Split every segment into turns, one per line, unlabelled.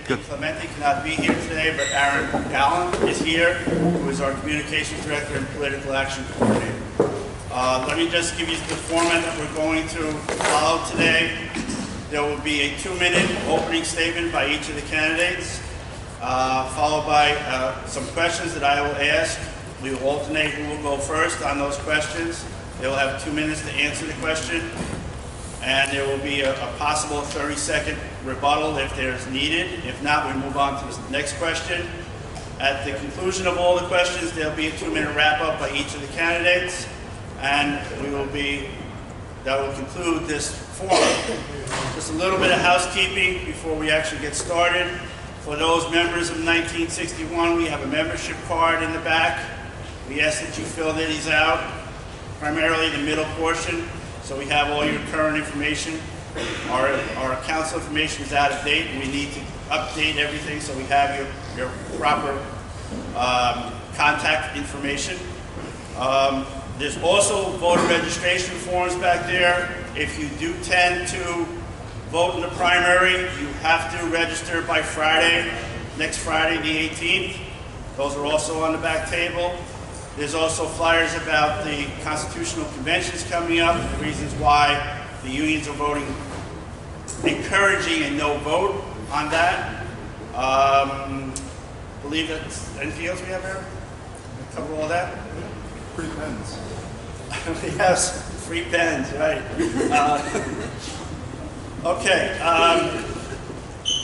Anthony Clementi cannot be here today, but Aaron Gallen is here, who is our Communications Director and Political Action Coordinator. Let me just give you the format that we're going to follow today. There will be a 2-minute opening statement by each of the candidates, followed by some questions that I will ask. We will alternate who will go first on those questions. They will have 2 minutes to answer the question, and there will be a possible 30-second rebuttal if there's needed. If not, we move on to the next question. At the conclusion of all the questions, there will be a 2-minute wrap-up by each of the candidates, and that will conclude this forum. Just a little bit of housekeeping before we actually get started. For those members of 1961, we have a membership card in the back. We ask that you fill these out, primarily the middle portion, so we have all your current information. Our council information is out of date, and we need to update everything so we have your proper contact information. There's also voter registration forms back there. If you do tend to vote in the primary, you have to register by Friday, next Friday, the 18th. Those are also on the back table. There's also flyers about the constitutional conventions coming up, and the reasons why the unions are voting, encouraging a no vote on that. Believe that's anything else we have there? Cover all that?
Free pens.
Yes, free pens, right. Okay,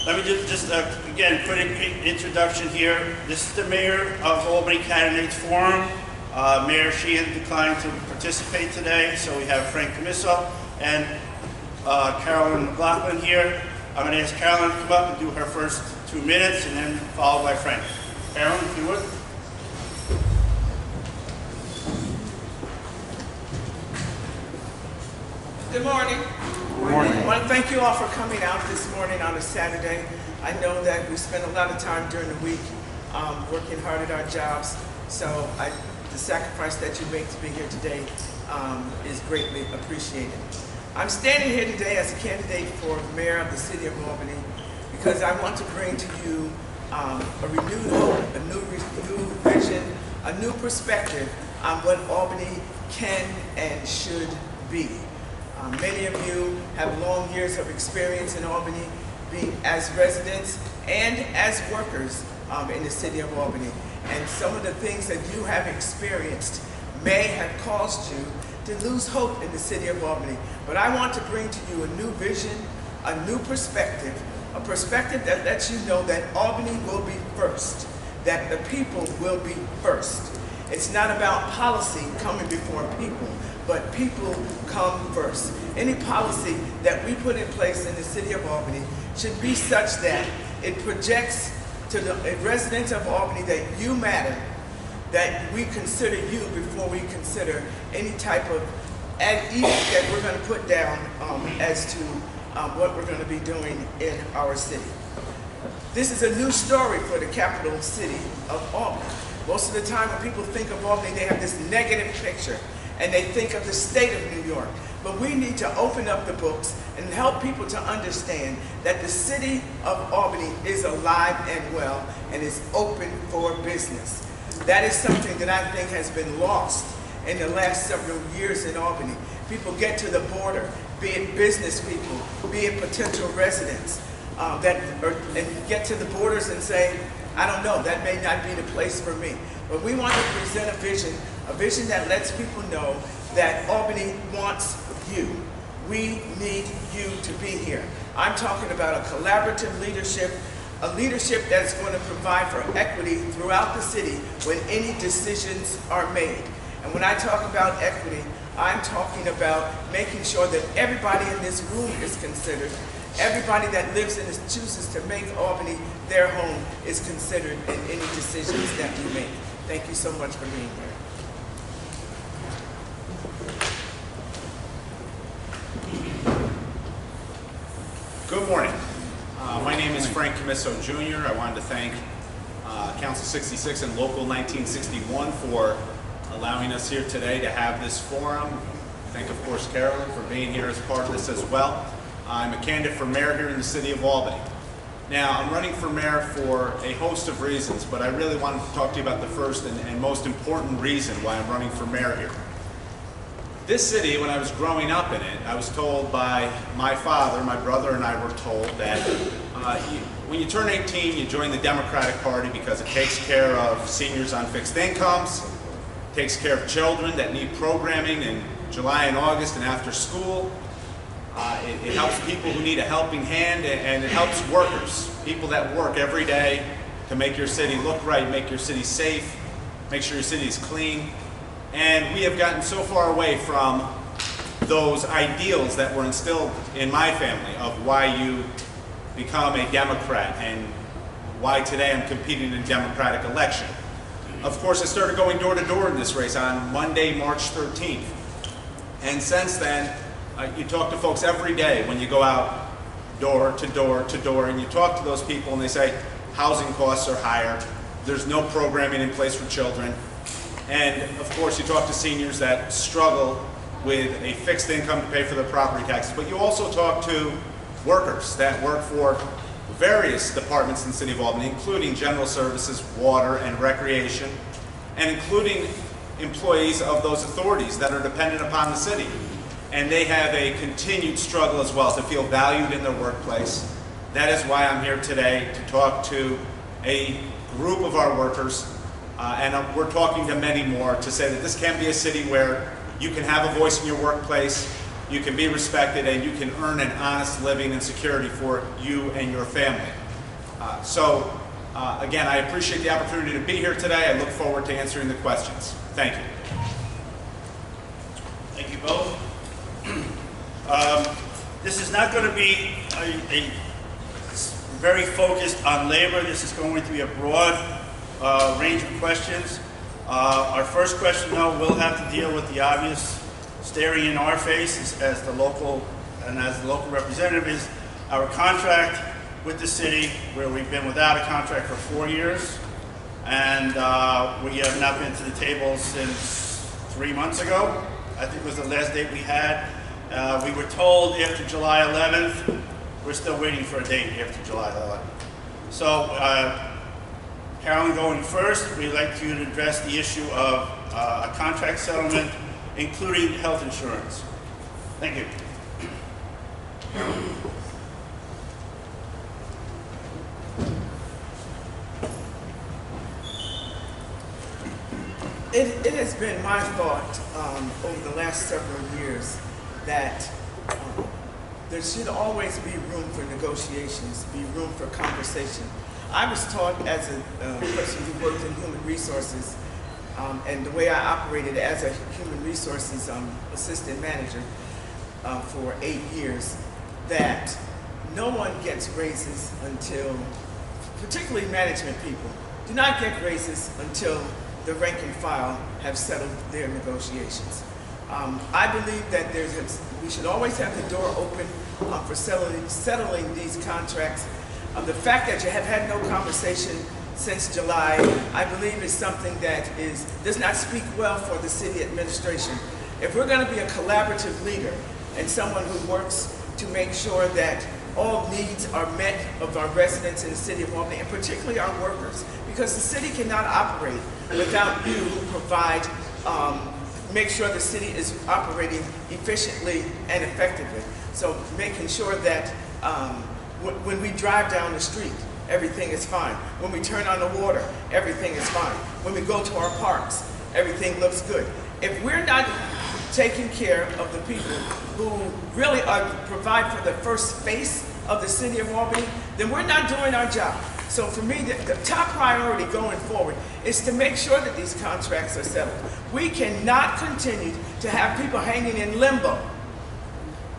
let me just again, quick introduction here. This is the Mayor of Albany Candidates Forum. Mayor Sheehan declined to participate today, so we have Frank Commisso and Carolyn McLaughlin here. I'm going to ask Carolyn to come up and do her first 2 minutes, and then followed by Frank. Carolyn, if you would.
Good morning.
Good morning.
I want to thank you all for coming out this morning on a Saturday. I know that we spend a lot of time during the week working hard at our jobs, so the sacrifice that you make to be here today is greatly appreciated. I'm standing here today as a candidate for mayor of the city of Albany because I want to bring to you a renewed hope, a new vision, a new perspective on what Albany can and should be. Many of you have long years of experience in Albany, being as residents and as workers in the city of Albany. And some of the things that you have experienced may have caused you to lose hope in the city of Albany. But I want to bring to you a new vision, a new perspective, a perspective that lets you know that Albany will be first, that the people will be first. It's not about policy coming before people, but people come first. Any policy that we put in place in the city of Albany should be such that it projects to the residents of Albany that you matter, that we consider you before we consider any type of edict that we're going to put down as to what we're going to be doing in our city. This is a new story for the capital city of Albany. Most of the time when people think of Albany, they have this negative picture, and they think of the state of New York. But we need to open up the books and help people to understand that the city of Albany is alive and well and is open for business. That is something that I think has been lost in the last several years in Albany. People get to the border, be it business people, be it potential residents, and get to the borders and say, I don't know, that may not be the place for me. But we want to present a vision that lets people know that Albany wants you. We need you to be here. I'm talking about a collaborative leadership, a leadership that's going to provide for equity throughout the city when any decisions are made. And when I talk about equity, I'm talking about making sure that everybody in this room is considered. Everybody that lives and chooses to make Albany their home is considered in any decisions that we make. Thank you so much for being here.
Good morning. My name is Frank Commisso Jr. I wanted to thank Council 66 and Local 1961 for allowing us here today to have this forum. Thank, of course, Carolyn for being here as part of this as well. I'm a candidate for mayor here in the city of Albany. Now, I'm running for mayor for a host of reasons, but I really wanted to talk to you about the first and most important reason why I'm running for mayor here. This city, when I was growing up in it, I was told by my father, my brother and I were told that when you turn 18, you join the Democratic Party because it takes care of seniors on fixed incomes, takes care of children that need programming in July and August and after school. It helps people who need a helping hand, and it helps workers, people that work every day to make your city look right, make your city safe, make sure your city is clean. And we have gotten so far away from those ideals that were instilled in my family of why you become a Democrat and why today I'm competing in a Democratic election. Of course, I started going door to door in this race on Monday, March 13th. And since then, you talk to folks every day when you go out door to door to door, and you talk to those people and they say housing costs are higher, there's no programming in place for children, and of course you talk to seniors that struggle with a fixed income to pay for their property taxes, but you also talk to workers that work for various departments in the city of Albany, including general services, water, and recreation, and including employees of those authorities that are dependent upon the city. And they have a continued struggle as well to feel valued in their workplace. That is why I'm here today to talk to a group of our workers, and we're talking to many more to say that this can be a city where you can have a voice in your workplace, you can be respected, and you can earn an honest living and security for you and your family. Again, I appreciate the opportunity to be here today. I look forward to answering the questions. Thank you.
Thank you both. This is not going to be very focused on labor. This is going to be a broad range of questions. Our first question, though, will have to deal with the obvious staring in our face as the local representative, is our contract with the city, where we've been without a contract for 4 years, and we have not been to the table since 3 months ago. I think was the last date we had. We were told after July 11th. We're still waiting for a date after July 11th. So, Carolyn, going first, we'd like you to address the issue of a contract settlement, including health insurance. Thank you.
It has been my thought over the last several years that there should always be room for negotiations, be room for conversation. I was taught as a person who worked in human resources, and the way I operated as a human resources assistant manager for 8 years, that no one gets raises until, particularly management people, do not get raises until the rank and file have settled their negotiations. I believe that we should always have the door open for settling these contracts. The fact that you have had no conversation since July, I believe is something that does not speak well for the city administration. If we're going to be a collaborative leader and someone who works to make sure that all needs are met of our residents in the city of Albany, and particularly our workers, because the city cannot operate without you who provide, make sure the city is operating efficiently and effectively. So making sure that when we drive down the street, everything is fine. When we turn on the water, everything is fine. When we go to our parks, everything looks good. If we're not taking care of the people who really provide for the first face of the city of Albany, then we're not doing our job. So for me, the top priority going forward is to make sure that these contracts are settled. We cannot continue to have people hanging in limbo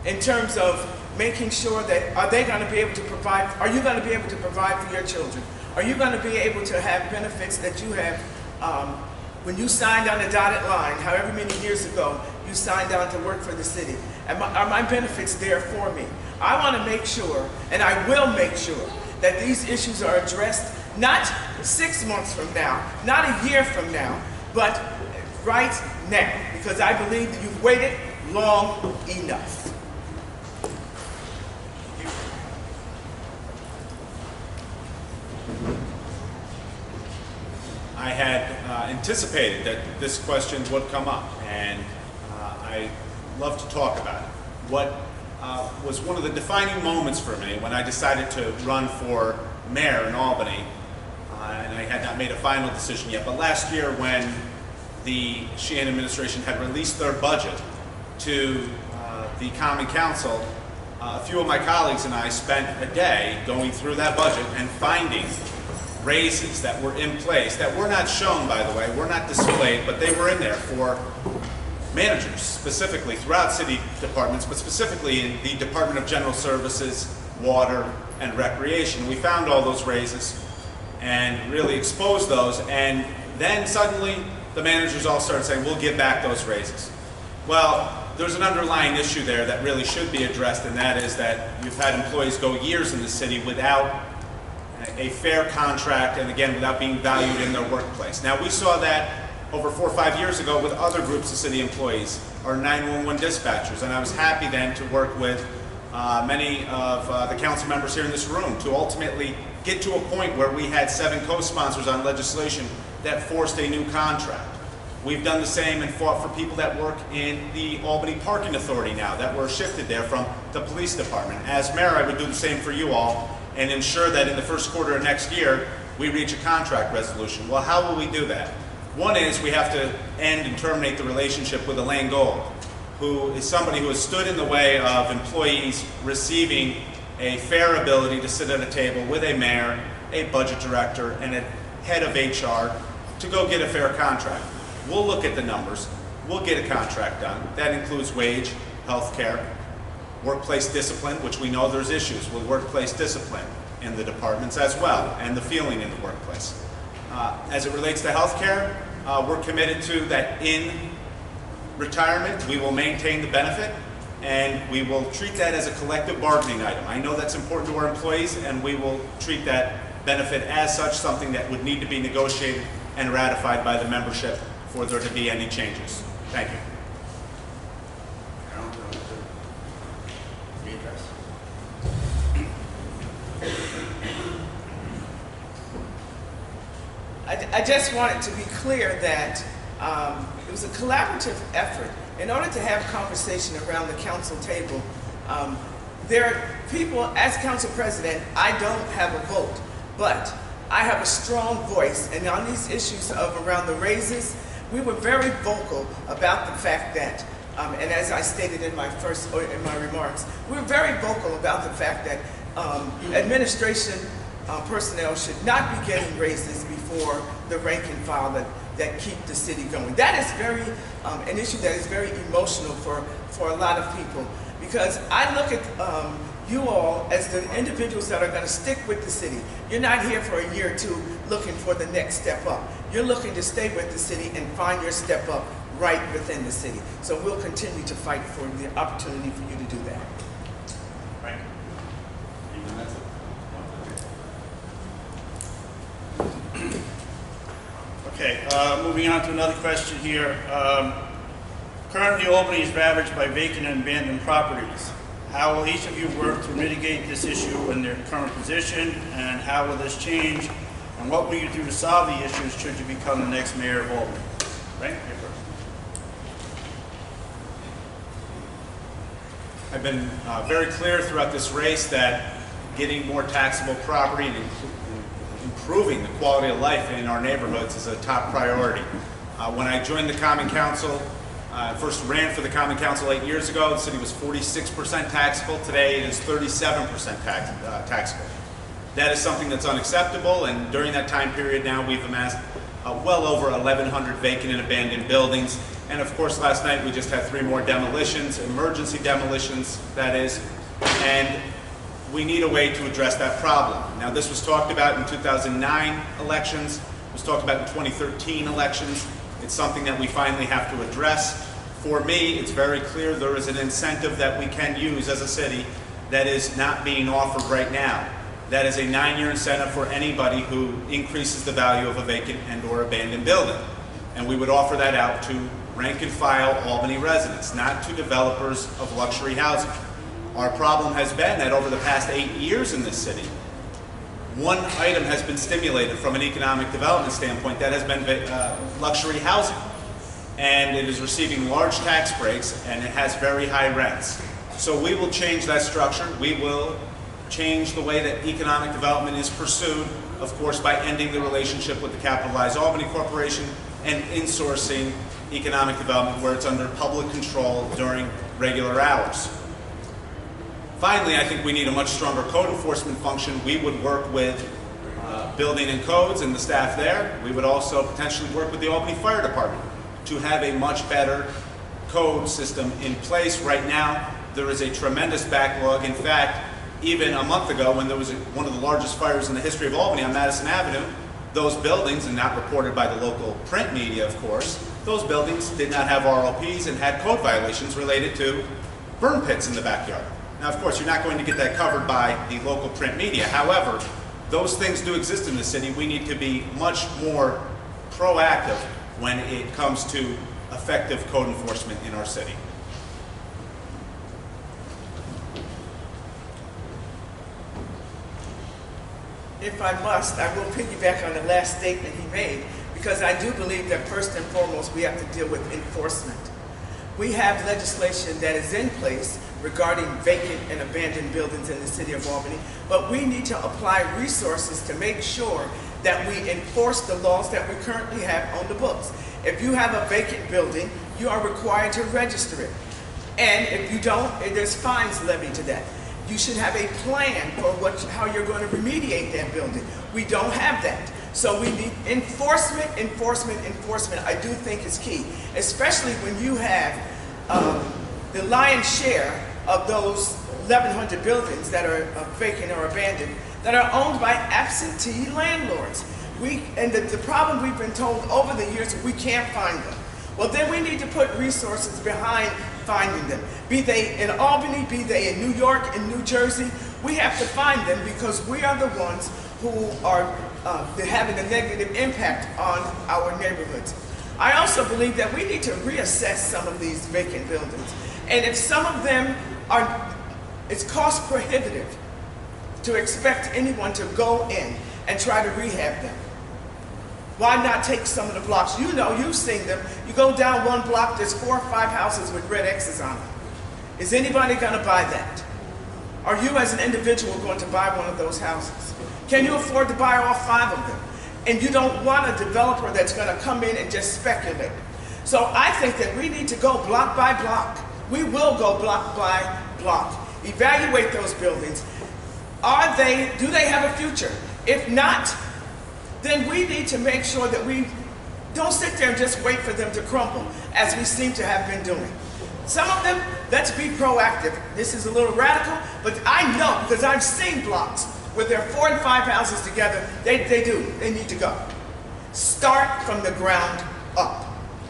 in terms of making sure that, are they going to be able to provide, are you going to be able to provide for your children? Are you going to be able to have benefits that you have when you signed on the dotted line, however many years ago you signed on to work for the city? Are my benefits there for me? I want to make sure, and I will make sure, that these issues are addressed not 6 months from now, not a year from now, but right now, because I believe that you've waited long enough.
I had anticipated that this question would come up, and I love to talk about it. What was one of the defining moments for me when I decided to run for mayor in Albany, and I had not made a final decision yet, but last year when the Sheehan administration had released their budget to the Common Council, a few of my colleagues and I spent a day going through that budget and finding raises that were in place, that were not shown, by the way, were not displayed, but they were in there for managers, specifically throughout city departments, but specifically in the Department of General Services, Water, and Recreation. We found all those raises and really exposed those, and then suddenly the managers all started saying, we'll give back those raises. Well, there's an underlying issue there that really should be addressed, and that is that you've had employees go years in the city without a fair contract, and again, without being valued in their workplace. Now, we saw that over 4 or 5 years ago with other groups of city employees, our 911 dispatchers, and I was happy then to work with many of the council members here in this room to ultimately get to a point where we had 7 co-sponsors on legislation that forced a new contract. We've done the same and fought for people that work in the Albany Parking Authority now, that were shifted there from the police department. As mayor, I would do the same for you all and ensure that in the first quarter of next year, we reach a contract resolution. Well, how will we do that? One is we have to end and terminate the relationship with Elaine Gold, who is somebody who has stood in the way of employees receiving a fair ability to sit at a table with a mayor, a budget director, and a head of HR to go get a fair contract. We'll look at the numbers. We'll get a contract done. That includes wage, health care, workplace discipline, which we know there's issues with workplace discipline in the departments as well, and the feeling in the workplace. As it relates to health care, we're committed to that in retirement, we will maintain the benefit, and we will treat that as a collective bargaining item. I know that's important to our employees, and we will treat that benefit as such, something that would need to be negotiated and ratified by the membership for there to be any changes. Thank you.
I just wanted to be clear that it was a collaborative effort. In order to have conversation around the council table, there are people, as council president, I don't have a vote, but I have a strong voice. And on these issues of around the raises, we were very vocal about the fact that, and as I stated in my remarks, we were very vocal about the fact that administration personnel should not be getting raises before the rank and file that keep the city going. That is very an issue that is very emotional for a lot of people, because I look at you all as the individuals that are going to stick with the city. You're not here for a year or two looking for the next step up. You're looking to stay with the city and find your step up right within the city. So we'll continue to fight for the opportunity for you to do that.
Right. Okay, moving on to another question here. Currently, Albany is ravaged by vacant and abandoned properties. How will each of you work to mitigate this issue in their current position, and how will this change? And what will you do to solve the issues should you become the next mayor of Albany? Frank, you're first.
I've been very clear throughout this race that getting more taxable property and improving the quality of life in our neighborhoods is a top priority. When I joined the Common Council, first ran for the Common Council 8 years ago, the city was 46% taxable. Today it is 37% taxable. That is something that's unacceptable, and during that time period now we've amassed well over 1,100 vacant and abandoned buildings. And of course last night we just had 3 more demolitions, emergency demolitions that is, and we need a way to address that problem. Now this was talked about in 2009 elections, it was talked about in 2013 elections. It's something that we finally have to address. For me, it's very clear there is an incentive that we can use as a city that is not being offered right now. That is a 9-year incentive for anybody who increases the value of a vacant and or abandoned building. And we would offer that out to rank and file Albany residents, not to developers of luxury housing. Our problem has been that over the past 8 years in this city, one item has been stimulated from an economic development standpoint, that has been luxury housing. And it is receiving large tax breaks, and it has very high rents. So we will change that structure. We will change the way that economic development is pursued, of course, by ending the relationship with the Capitalized Albany Corporation and insourcing economic development where it's under public control during regular hours. Finally, I think we need a much stronger code enforcement function. We would work with building and codes and the staff there. We would also potentially work with the Albany Fire Department to have a much better code system in place. Right now, there is a tremendous backlog. In fact, even a month ago, when there was one of the largest fires in the history of Albany on Madison Avenue, those buildings, and not reported by the local print media, of course, those buildings did not have RLPs and had code violations related to burn pits in the backyard. Now, of course, you're not going to get that covered by the local print media. However, those things do exist in the city. We need to be much more proactive when it comes to effective code enforcement in our city.
If I must, I will piggyback on the last statement he made, because I do believe that first and foremost we have to deal with enforcement. We have legislation that is in place regarding vacant and abandoned buildings in the city of Albany, but we need to apply resources to make sure that we enforce the laws that we currently have on the books. If you have a vacant building, you are required to register it. And if you don't, there's fines levied to that. You should have a plan for how you're going to remediate that building. We don't have that. So we need enforcement, enforcement, enforcement. I do think is key, especially when you have the lion's share of those 1,100 buildings that are vacant or abandoned that are owned by absentee landlords. The problem we've been told over the years, we can't find them. Well, then we need to put resources behind finding them. Be they in Albany, be they in New York, in New Jersey, we have to find them because we are the ones who are having a negative impact on our neighborhoods. I also believe that we need to reassess some of these vacant buildings. And if some of them it's cost prohibitive to expect anyone to go in and try to rehab them. Why not take some of the blocks? You know, you've seen them. You go down one block, there's 4 or 5 houses with red X's on them. Is anybody going to buy that? Are you as an individual going to buy one of those houses? Can you afford to buy all 5 of them? And you don't want a developer that's going to come in and just speculate. So I think that we need to go block by block. We will go block by block. Evaluate those buildings. Do they have a future? If not, then we need to make sure that we don't sit there and just wait for them to crumble, as we seem to have been doing. Some of them, let's be proactive. This is a little radical, but I know, because I've seen blocks where there are 4 and 5 houses together, they need to go. Start from the ground up.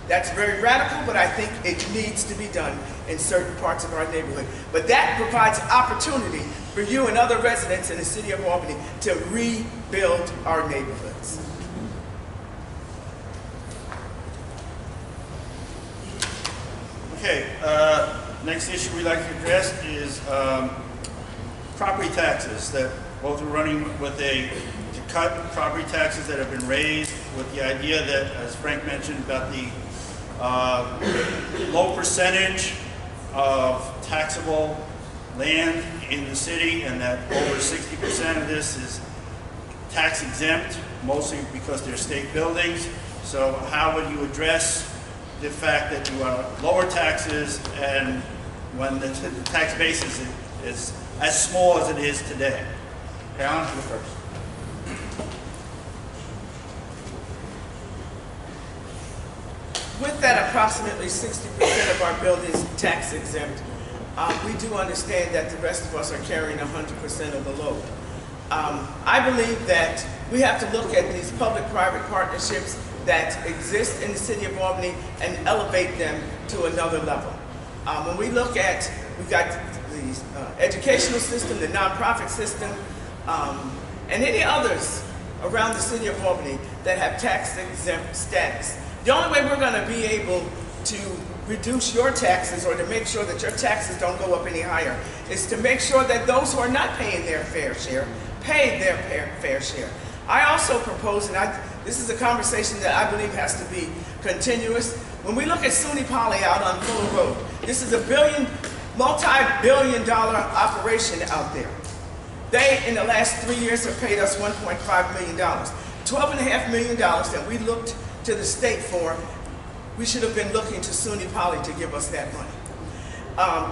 That's very radical, but I think it needs to be done in certain parts of our neighborhood. But that provides opportunity for you and other residents in the city of Albany to rebuild our neighborhoods.
Okay, next issue we'd like to address is property taxes, that both are running with to cut property taxes that have been raised with the idea that, as Frank mentioned, about the low percentage of taxable land in the city, and that over 60% of this is tax exempt, mostly because they're state buildings. So how would you address the fact that you want lower taxes and when the tax basis is as small as it is today? Carolyn, you first.
With that approximately 60% of our buildings tax exempt, we do understand that the rest of us are carrying 100% of the load. I believe that we have to look at these public-private partnerships that exist in the city of Albany and elevate them to another level. When we look at, we've got the educational system, the nonprofit system, and any others around the city of Albany that have tax exempt status. The only way we're going to be able to reduce your taxes or to make sure that your taxes don't go up any higher is to make sure that those who are not paying their fair share pay their fair share. I also propose, and this is a conversation that I believe has to be continuous. When we look at SUNY Poly out on Fuller Road, this is a multi-billion-dollar operation out there. They, in the last 3 years, have paid us $1.5 million. $12.5 million that we looked to the state for, we should have been looking to SUNY Poly to give us that money.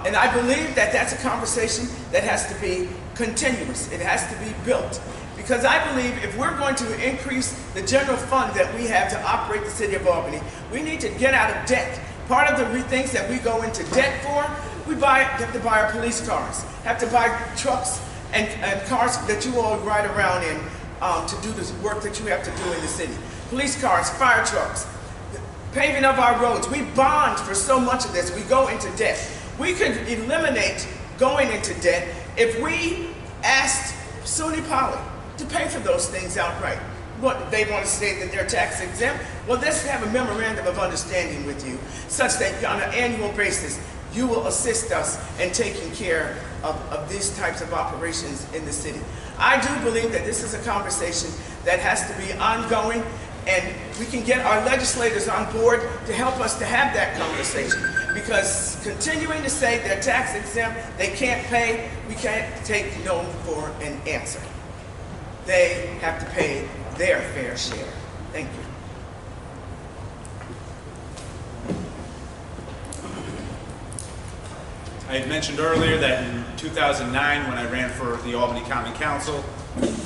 And I believe that that's a conversation that has to be continuous. It has to be built. Because I believe if we're going to increase the general fund that we have to operate the city of Albany, we need to get out of debt. Part of the things that we go into debt for, we have to buy our police cars, have to buy trucks and cars that you all ride around in to do the work that you have to do in the city. Police cars, fire trucks, paving of our roads. We bond for so much of this. We go into debt. We could eliminate going into debt if we asked SUNY Poly to pay for those things outright. What, they want to say that they're tax exempt? Well, let's have a memorandum of understanding with you such that on an annual basis you will assist us in taking care of these types of operations in the city. I do believe that this is a conversation that has to be ongoing, and we can get our legislators on board to help us to have that conversation. Because continuing to say they're tax exempt, they can't pay, we can't take no for an answer. They have to pay their fair share. Thank you.
I had mentioned earlier that in 2009, when I ran for the Albany Common Council,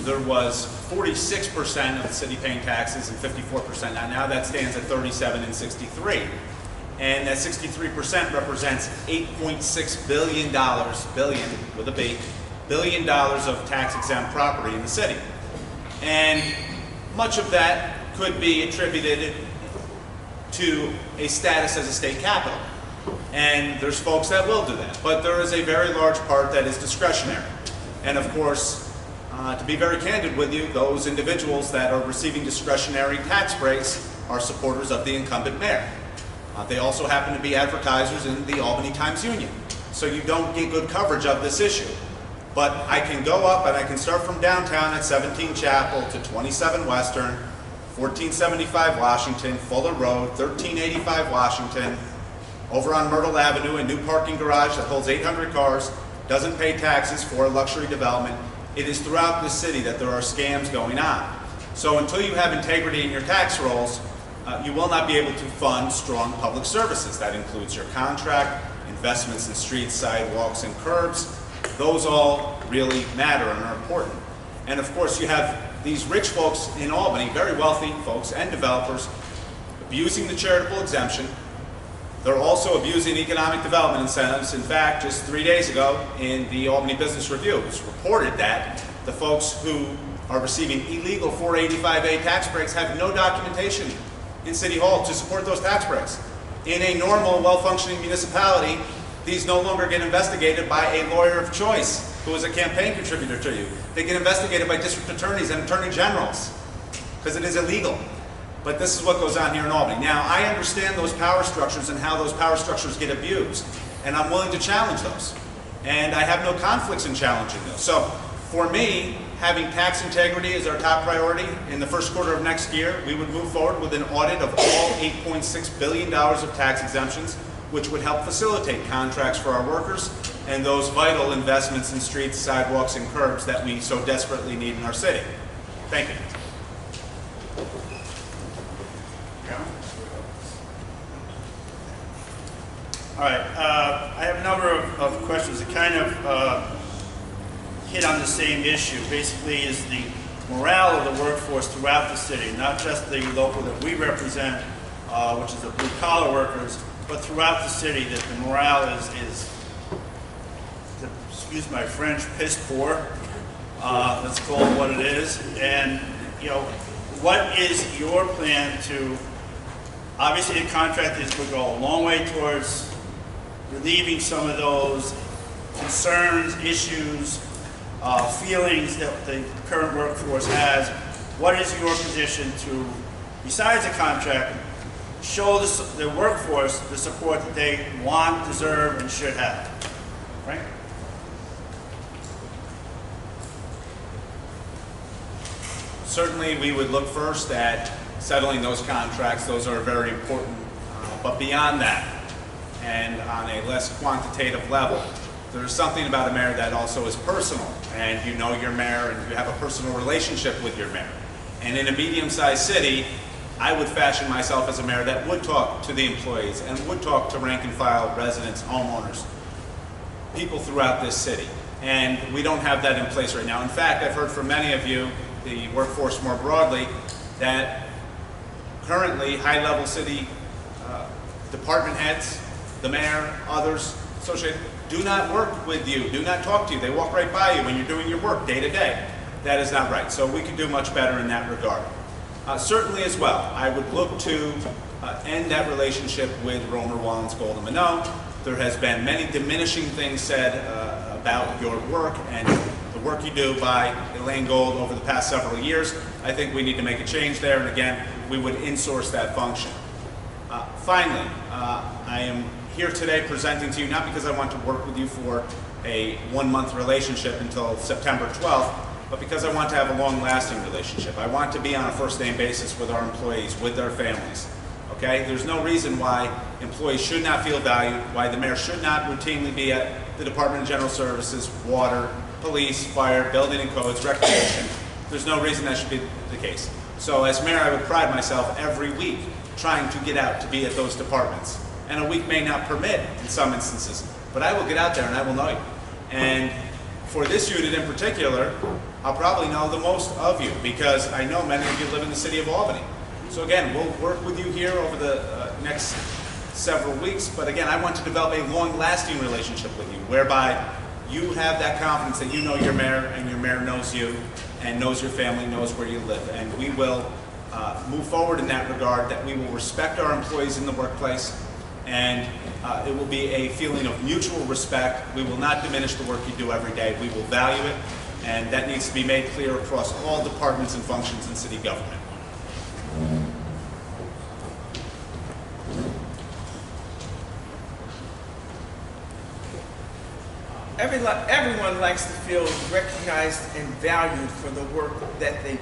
there was 46% of the city paying taxes and 54%. Now that stands at 37 and 63. And that 63% represents $8.6 billion, billion with a B, $billion of tax-exempt property in the city. And much of that could be attributed to a status as a state capital. And there's folks that will do that. But there is a very large part that is discretionary. And of course, to be very candid with you, those individuals that are receiving discretionary tax breaks are supporters of the incumbent mayor. They also happen to be advertisers in the Albany Times-Union. So you don't get good coverage of this issue. But I can go up and I can start from downtown at 17 Chapel to 27 Western, 1475 Washington, Fuller Road, 1385 Washington, over on Myrtle Avenue, a new parking garage that holds 800 cars, doesn't pay taxes for luxury development. It is throughout the city that there are scams going on. So until you have integrity in your tax rolls, you will not be able to fund strong public services. That includes your contract, investments in streets, sidewalks, and curbs. Those all really matter and are important. And of course, you have these rich folks in Albany, very wealthy folks and developers, abusing the charitable exemption. They're also abusing economic development incentives. In fact, just 3 days ago in the Albany Business Review, it was reported that the folks who are receiving illegal 485A tax breaks have no documentation in City Hall to support those tax breaks. In a normal, well-functioning municipality, these no longer get investigated by a lawyer of choice who is a campaign contributor to you. They get investigated by district attorneys and attorney generals because it is illegal. But this is what goes on here in Albany. Now, I understand those power structures and how those power structures get abused, and I'm willing to challenge those. And I have no conflicts in challenging those. So, for me, having tax integrity as our top priority in the first quarter of next year, we would move forward with an audit of all $8.6 billion of tax exemptions, which would help facilitate contracts for our workers and those vital investments in streets, sidewalks, and curbs that we so desperately need in our city. Thank you.
All right, I have a number of questions that kind of hit on the same issue. Basically, is the morale of the workforce throughout the city, not just the local that we represent, which is the blue-collar workers, but throughout the city, that the morale is excuse my French, piss poor. Let's call it what it is. And, you know, what is your plan to, obviously the contract will go a long way towards relieving some of those concerns, issues, feelings that the current workforce has. What is your position to, besides the contract, show the workforce the support that they want, deserve, and should have? Right?
Certainly, we would look first at settling those contracts. Those are very important. But beyond that, and on a less quantitative level, there's something about a mayor that also is personal, and you know your mayor and you have a personal relationship with your mayor. And in a medium-sized city, I would fashion myself as a mayor that would talk to the employees and would talk to rank and file residents, homeowners, people throughout this city. And we don't have that in place right now. In fact, I've heard from many of you, the workforce more broadly, that currently high-level city department heads, the mayor, others associated, do not work with you, do not talk to you. They walk right by you when you're doing your work day to day. That is not right. So we could do much better in that regard. Certainly as well, I would look to end that relationship with Romer Wallens Golden Minot. There has been many diminishing things said about your work and the work you do by Elaine Gold over the past several years. I think we need to make a change there, and again, we would insource that function. Finally, I am here today presenting to you not because I want to work with you for a one-month relationship until September 12th, but because I want to have a long-lasting relationship. I want to be on a first-name basis with our employees, with their families. Okay? There's no reason why employees should not feel valued, why the mayor should not routinely be at the Department of General Services, water, police, fire, building and codes, recreation. There's no reason that should be the case. So as mayor, I would pride myself every week trying to get out to be at those departments. And a week may not permit in some instances, but I will get out there and I will know you. And for this unit in particular, I'll probably know the most of you because I know many of you live in the city of Albany. So again, we'll work with you here over the next several weeks, but again, I want to develop a long-lasting relationship with you, whereby you have that confidence that you know your mayor and your mayor knows you and knows your family, knows where you live. And we will move forward in that regard, that we will respect our employees in the workplace, and it will be a feeling of mutual respect. We will not diminish the work you do every day. We will value it, and that needs to be made clear across all departments and functions in city government.
Everyone likes to feel recognized and valued for the work that they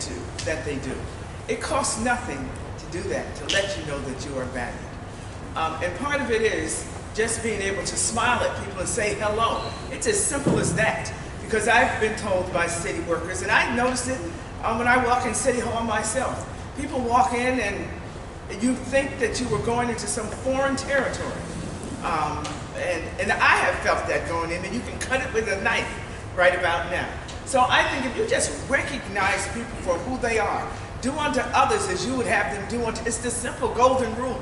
do. It costs nothing to do that, to let you know that you are valued. And part of it is just being able to smile at people and say hello. It's as simple as that. Because I've been told by city workers, and I noticed it when I walk in City Hall myself. People walk in and you think that you were going into some foreign territory. And I have felt that going in, and you can cut it with a knife right about now. So I think if you just recognize people for who they are, do unto others as you would have them do unto, it's the simple golden rule.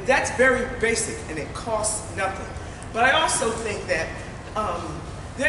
That's very basic, and it costs nothing. But I also think that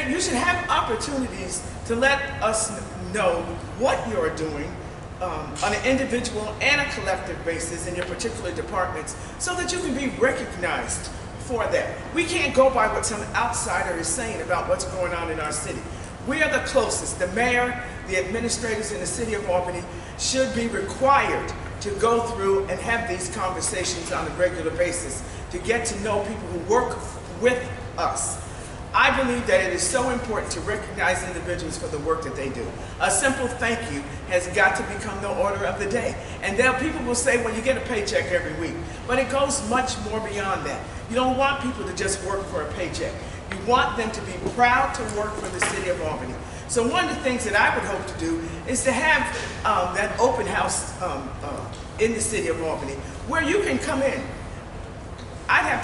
you should have opportunities to let us know what you're doing on an individual and a collective basis in your particular departments, so that you can be recognized for that. We can't go by what some outsider is saying about what's going on in our city. We are the closest. The mayor, the administrators in the city of Albany should be required to go through and have these conversations on a regular basis to get to know people who work with us. I believe that it is so important to recognize individuals for the work that they do. A simple thank you has got to become the order of the day. And then people will say, well, you get a paycheck every week. But it goes much more beyond that. You don't want people to just work for a paycheck. You want them to be proud to work for the city of Albany. So one of the things that I would hope to do is to have that open house in the city of Albany where you can come in. I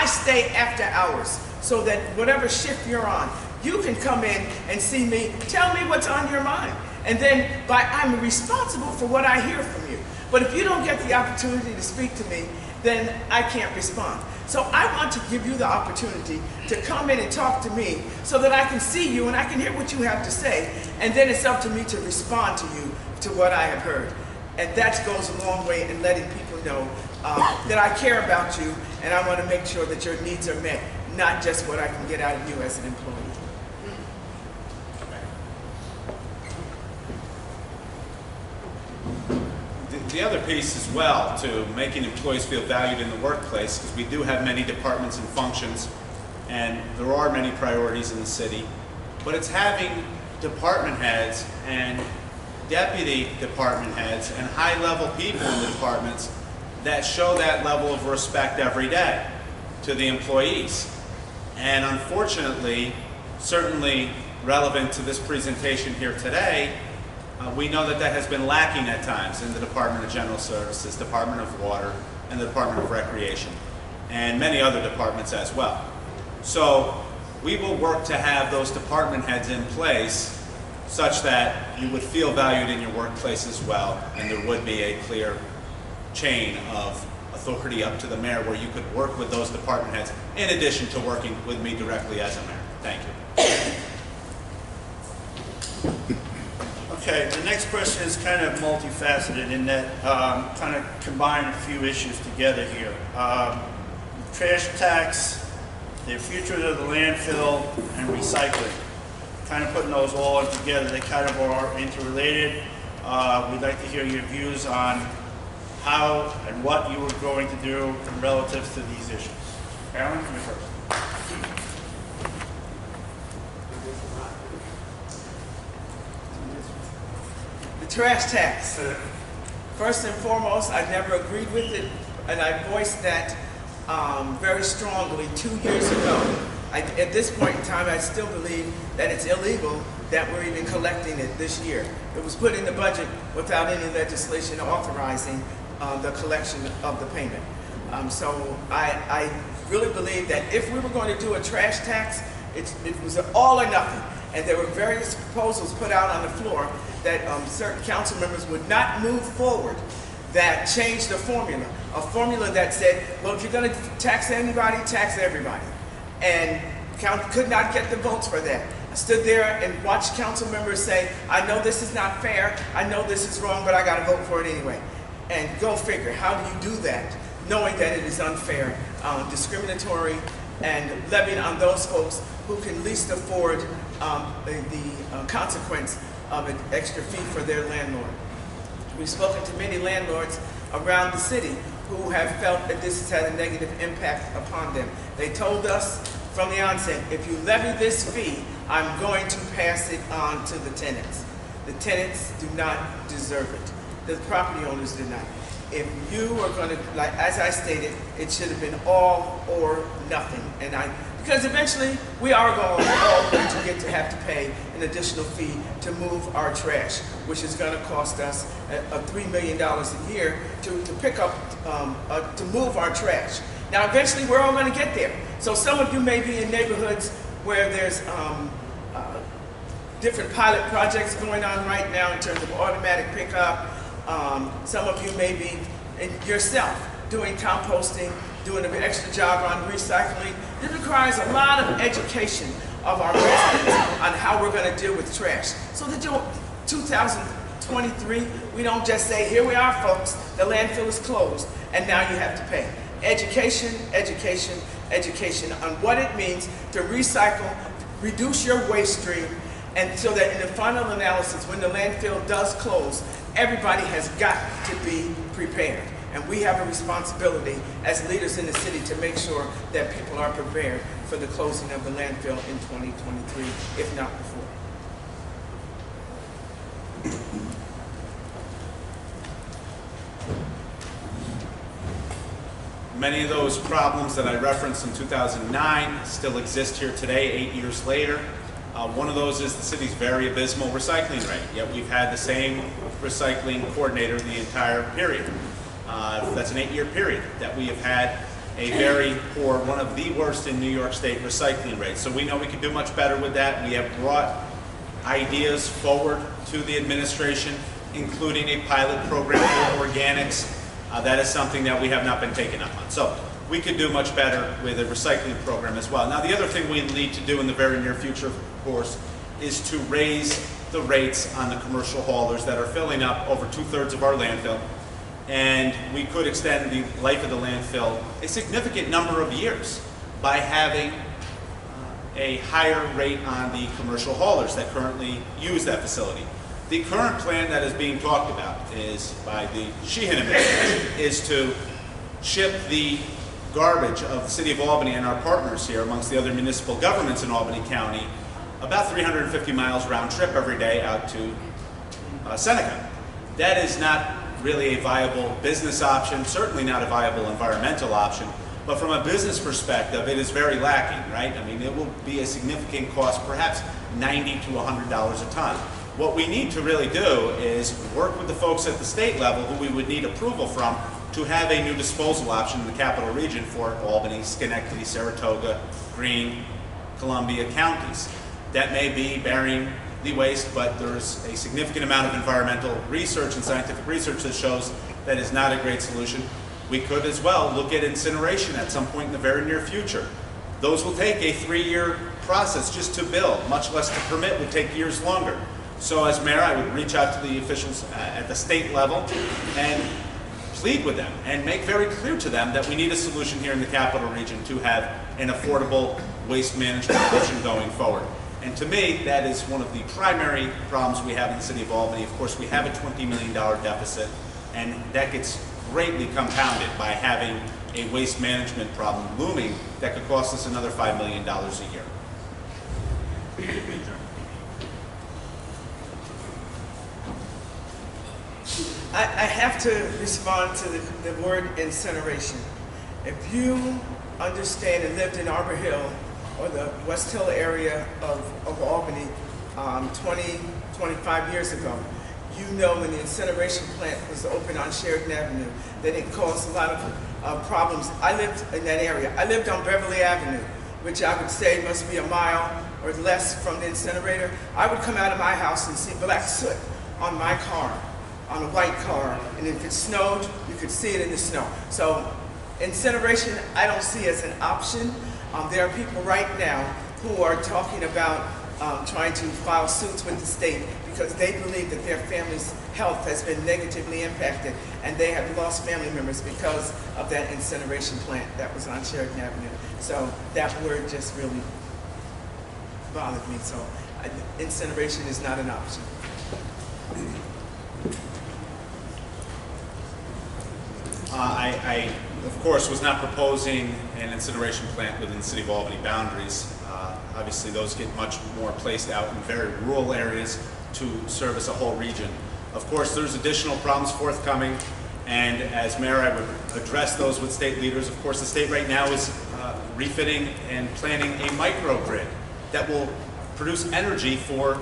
stay after hours so that whatever shift you're on, you can come in and see me, tell me what's on your mind. And then I'm responsible for what I hear from you. But if you don't get the opportunity to speak to me, then I can't respond. So I want to give you the opportunity to come in and talk to me so that I can see you and I can hear what you have to say. And then it's up to me to respond to you, to what I have heard. And that goes a long way in letting people know that I care about you and I want to make sure that your needs are met, not just what I can get out of you as an employee.
The other piece as well to making employees feel valued in the workplace, because we do have many departments and functions, and there are many priorities in the city, but it's having department heads and deputy department heads and high-level people in the departments that show that level of respect every day to the employees. And unfortunately, certainly relevant to this presentation here today, we know that that has been lacking at times in the Department of General Services, Department of Water, and the Department of Recreation, and many other departments as well. So we will work to have those department heads in place such that you would feel valued in your workplace as well, and there would be a clear chain of authority up to the mayor where you could work with those department heads in addition to working with me directly as a mayor. Thank you.
Okay, the next question is kind of multifaceted in that kind of combine a few issues together here. Trash tax, the future of the landfill, and recycling. Kind of putting those all together, they kind of are interrelated. We'd like to hear your views on how and what you were going to do relative to these issues. Carolyn, come first.
The trash tax. First and foremost, I never agreed with it, and I voiced that very strongly 2 years ago. At this point in time, I still believe that it's illegal that we're even collecting it this year. It was put in the budget without any legislation authorizing the collection of the payment. So I really believe that if we were going to do a trash tax, it was an all or nothing. And there were various proposals put out on the floor that certain council members would not move forward that changed the formula. A formula that said, well, if you're going to tax anybody, tax everybody. And could not get the votes for that. I stood there and watched council members say, I know this is not fair, I know this is wrong, but I got to vote for it anyway. And go figure, how do you do that, knowing that it is unfair, discriminatory, and levying on those folks who can least afford the consequence of an extra fee for their landlord. We've spoken to many landlords around the city who have felt that this has had a negative impact upon them. They told us from the onset, if you levy this fee, I'm going to pass it on to the tenants. The tenants do not deserve it. The property owners do not. If you are going to, like as I stated, it should have been all or nothing. Because eventually we are all going to have to pay an additional fee to move our trash, which is going to cost us $3 million a year to pick up, to move our trash. Now eventually we're all going to get there. So some of you may be in neighborhoods where there's different pilot projects going on right now in terms of automatic pickup. Some of you may be yourself doing composting, doing an extra job on recycling. This requires a lot of education of our residents on how we're going to deal with trash. So that 2023, we don't just say, here we are folks, the landfill is closed, and now you have to pay. Education, education, education on what it means to recycle, reduce your waste stream, and so that in the final analysis, when the landfill does close, everybody has got to be prepared. And we have a responsibility as leaders in the city to make sure that people are prepared for the closing of the landfill in 2023, if not before.
Many of those problems that I referenced in 2009 still exist here today, 8 years later. One of those is the city's very abysmal recycling rate, yet we've had the same recycling coordinator the entire period. That's an 8-year period that we have had a very poor, one of the worst in New York State recycling rates. So we know we can do much better with that. We have brought ideas forward to the administration, including a pilot program for organics. That is something that we have not been taken up on. So we could do much better with a recycling program as well. Now the other thing we need to do in the very near future, of course, is to raise the rates on the commercial haulers that are filling up over 2/3 of our landfill. And we could extend the life of the landfill a significant number of years by having a higher rate on the commercial haulers that currently use that facility. The current plan that is being talked about is by the Sheehan administration is to ship the garbage of the city of Albany and our partners here amongst the other municipal governments in Albany County about 350 miles round trip every day out to Seneca. That is not really a viable business option, certainly not a viable environmental option, but from a business perspective, it is very lacking, right? I mean, it will be a significant cost, perhaps $90 to $100 a ton. What we need to really do is work with the folks at the state level who we would need approval from to have a new disposal option in the capital region for Albany, Schenectady, Saratoga, Greene, Columbia counties. That may be burying the waste, but there's a significant amount of environmental research and scientific research that shows that is not a great solution. We could as well look at incineration at some point in the very near future. Those will take a 3-year process just to build, much less to permit would take years longer. So as mayor, I would reach out to the officials at the state level and plead with them and make very clear to them that we need a solution here in the capital region to have an affordable waste management option going forward. And to me, that is one of the primary problems we have in the city of Albany. Of course, we have a $20 million deficit, and that gets greatly compounded by having a waste management problem looming that could cost us another $5 million a year.
I have to respond to the word incineration. If you understand and lived in Arbor Hill or the West Hill area of Albany 25 years ago, you know when the incineration plant was open on Sheridan Avenue that it caused a lot of problems. I lived in that area. I lived on Beverly Avenue, which I would say must be a mile or less from the incinerator. I would come out of my house and see black soot on my car, on a white car, and if it snowed, you could see it in the snow. So incineration, I don't see as an option. There are people right now who are talking about trying to file suits with the state because they believe that their family's health has been negatively impacted and they have lost family members because of that incineration plant that was on Sheridan Avenue. So that word just really bothered me. So incineration is not an option.
I, of course, was not proposing an incineration plant within the city of Albany boundaries. Obviously, those get much more placed out in very rural areas to service a whole region. Of course, there's additional problems forthcoming, and as mayor, I would address those with state leaders. Of course, the state right now is refitting and planning a microgrid that will produce energy for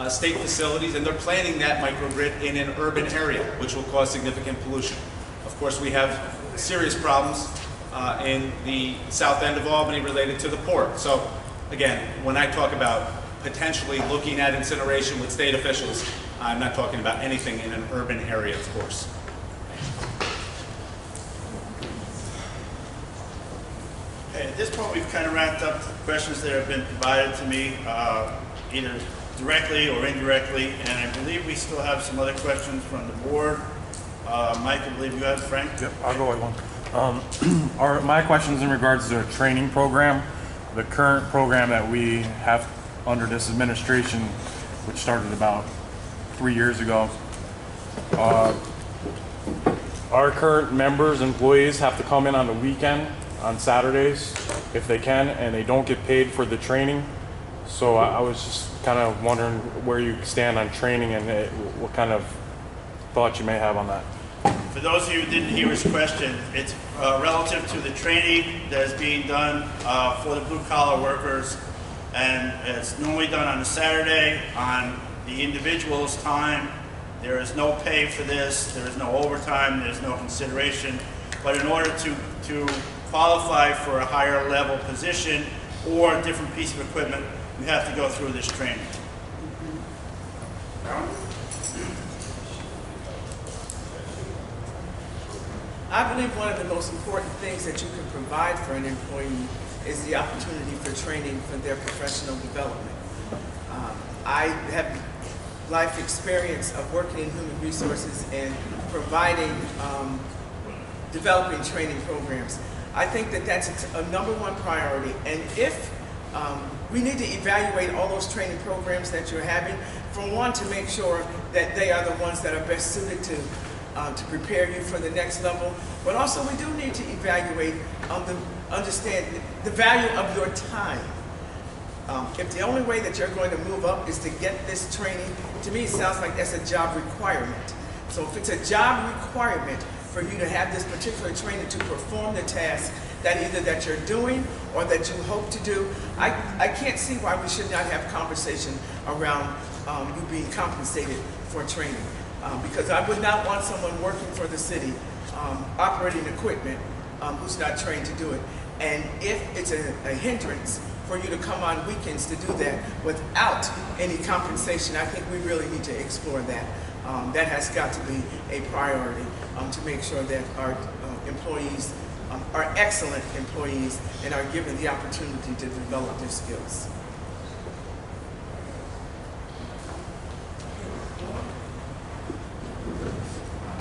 state facilities, and they're planning that microgrid in an urban area, which will cause significant pollution. Of course, we have serious problems in the south end of Albany related to the port. So, again, when I talk about potentially looking at incineration with state officials, I'm not talking about anything in an urban area, of course.
Okay, at this point, we've kind of wrapped up the questions that have been provided to me, either directly or indirectly, and I believe we still have some other questions from the board. Mike, I believe you have, Frank?
Yep, I'll go with one. My question's in regards to a training program. The current program that we have under this administration, which started about 3 years ago, our current members, employees have to come in on the weekend, on Saturdays, if they can, and they don't get paid for the training. So I was just kind of wondering where you stand on training and what kind of thoughts you may have on that.
For those of you who didn't hear his question, it's relative to the training that is being done for the blue-collar workers, and it's normally done on a Saturday on the individual's time. There is no pay for this, there is no overtime, there's no consideration, but in order to qualify for a higher level position or a different piece of equipment, we have to go through this training.
I believe one of the most important things that you can provide for an employee is the opportunity for training for their professional development. I have life experience of working in human resources and providing, developing training programs. I think that that's a #1 priority, and if we need to evaluate all those training programs that you're having, for one, to make sure that they are the ones that are best suited to prepare you for the next level, but also we do need to evaluate, understand the value of your time. If the only way that you're going to move up is to get this training, to me, it sounds like that's a job requirement. So if it's a job requirement for you to have this particular training to perform the task that either that you're doing or that you hope to do, I can't see why we should not have conversation around you being compensated for training. Because I would not want someone working for the city, operating equipment, who's not trained to do it. And if it's a hindrance for you to come on weekends to do that without any compensation, I think we really need to explore that. That has got to be a priority to make sure that our employees are excellent employees and are given the opportunity to develop their skills.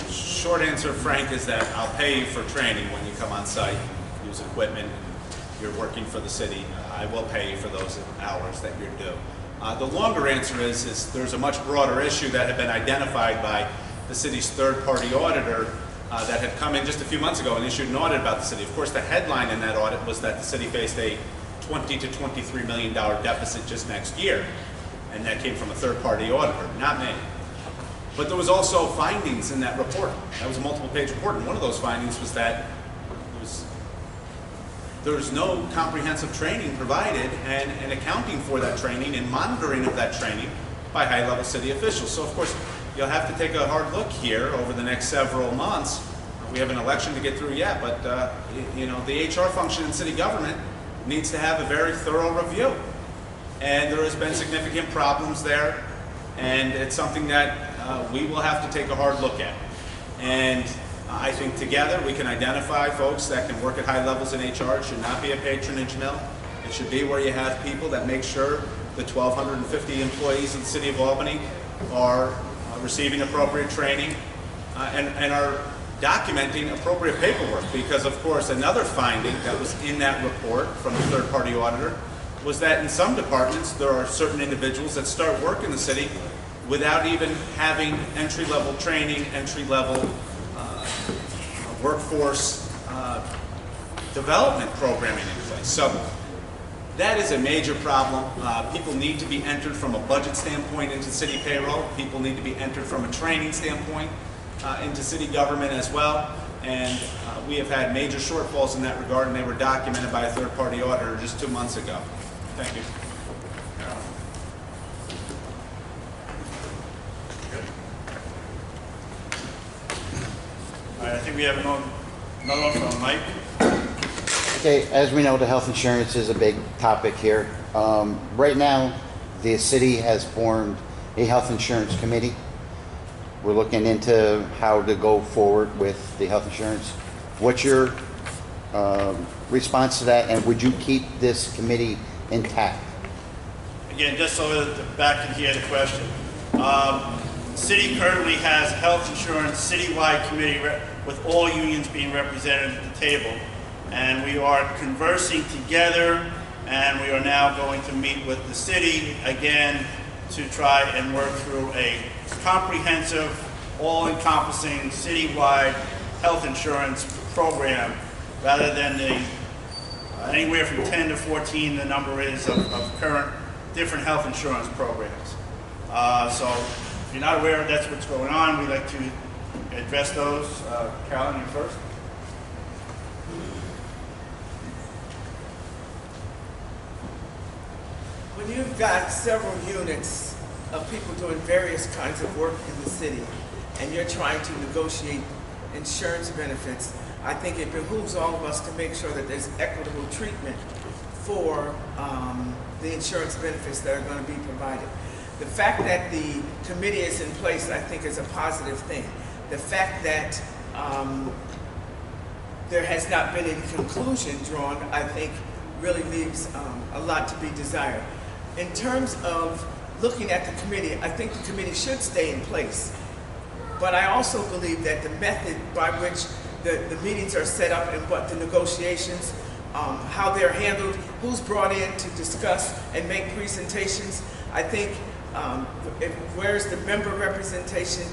Short answer, Frank, is that I'll pay you for training when you come on site, use equipment, and you're working for the city. I will pay you for those hours that you're due. The longer answer is there's a much broader issue that had been identified by the city's third-party auditor that had come in just a few months ago and issued an audit about the city. Of course, the headline in that audit was that the city faced a $20 to $23 million deficit just next year, and that came from a third-party auditor, not me. But there was also findings in that report. That was a multiple-page report, and one of those findings was that there was no comprehensive training provided and accounting for that training and monitoring of that training by high-level city officials. So, of course, you'll have to take a hard look here over the next several months. We have an election to get through yet, but you know, the HR function in city government needs to have a very thorough review. And there has been significant problems there, and it's something that we will have to take a hard look at. And I think together we can identify folks that can work at high levels in HR. It should not be a patronage mill. It should be where you have people that make sure the 1,250 employees in the city of Albany are receiving appropriate training and are documenting appropriate paperwork. Because, of course, another finding that was in that report from the third-party auditor was that in some departments there are certain individuals that start work in the city without even having entry-level training, entry-level workforce development programming in place. So that is a major problem. People need to be entered from a budget standpoint into city payroll. People need to be entered from a training standpoint into city government as well. And we have had major shortfalls in that regard, and they were documented by a third-party auditor just 2 months ago. Thank you.
All right, I think we have another one from Mike.
Okay, as we know, the health insurance is a big topic here. Right now, the city has formed a health insurance committee. We're looking into how to go forward with the health insurance. What's your response to that, and would you keep this committee intact?
Again, just so that the back can hear the question. The city currently has a health insurance citywide committee with all unions being represented at the table. And we are conversing together, and we are now going to meet with the city again to try and work through a comprehensive, all-encompassing citywide health insurance program rather than the anywhere from 10 to 14 the number is of current different health insurance programs. So if you're not aware that's what's going on, we'd like to address those. Carolyn, you first.
When you've got several units of people doing various kinds of work in the city, and you're trying to negotiate insurance benefits, I think it behooves all of us to make sure that there's equitable treatment for the insurance benefits that are going to be provided. The fact that the committee is in place, I think, is a positive thing. The fact that there has not been any conclusion drawn, I think, really leaves a lot to be desired. In terms of looking at the committee, I think the committee should stay in place. But I also believe that the method by which the meetings are set up and what the negotiations, how they're handled, who's brought in to discuss and make presentations, I think where's the member representation,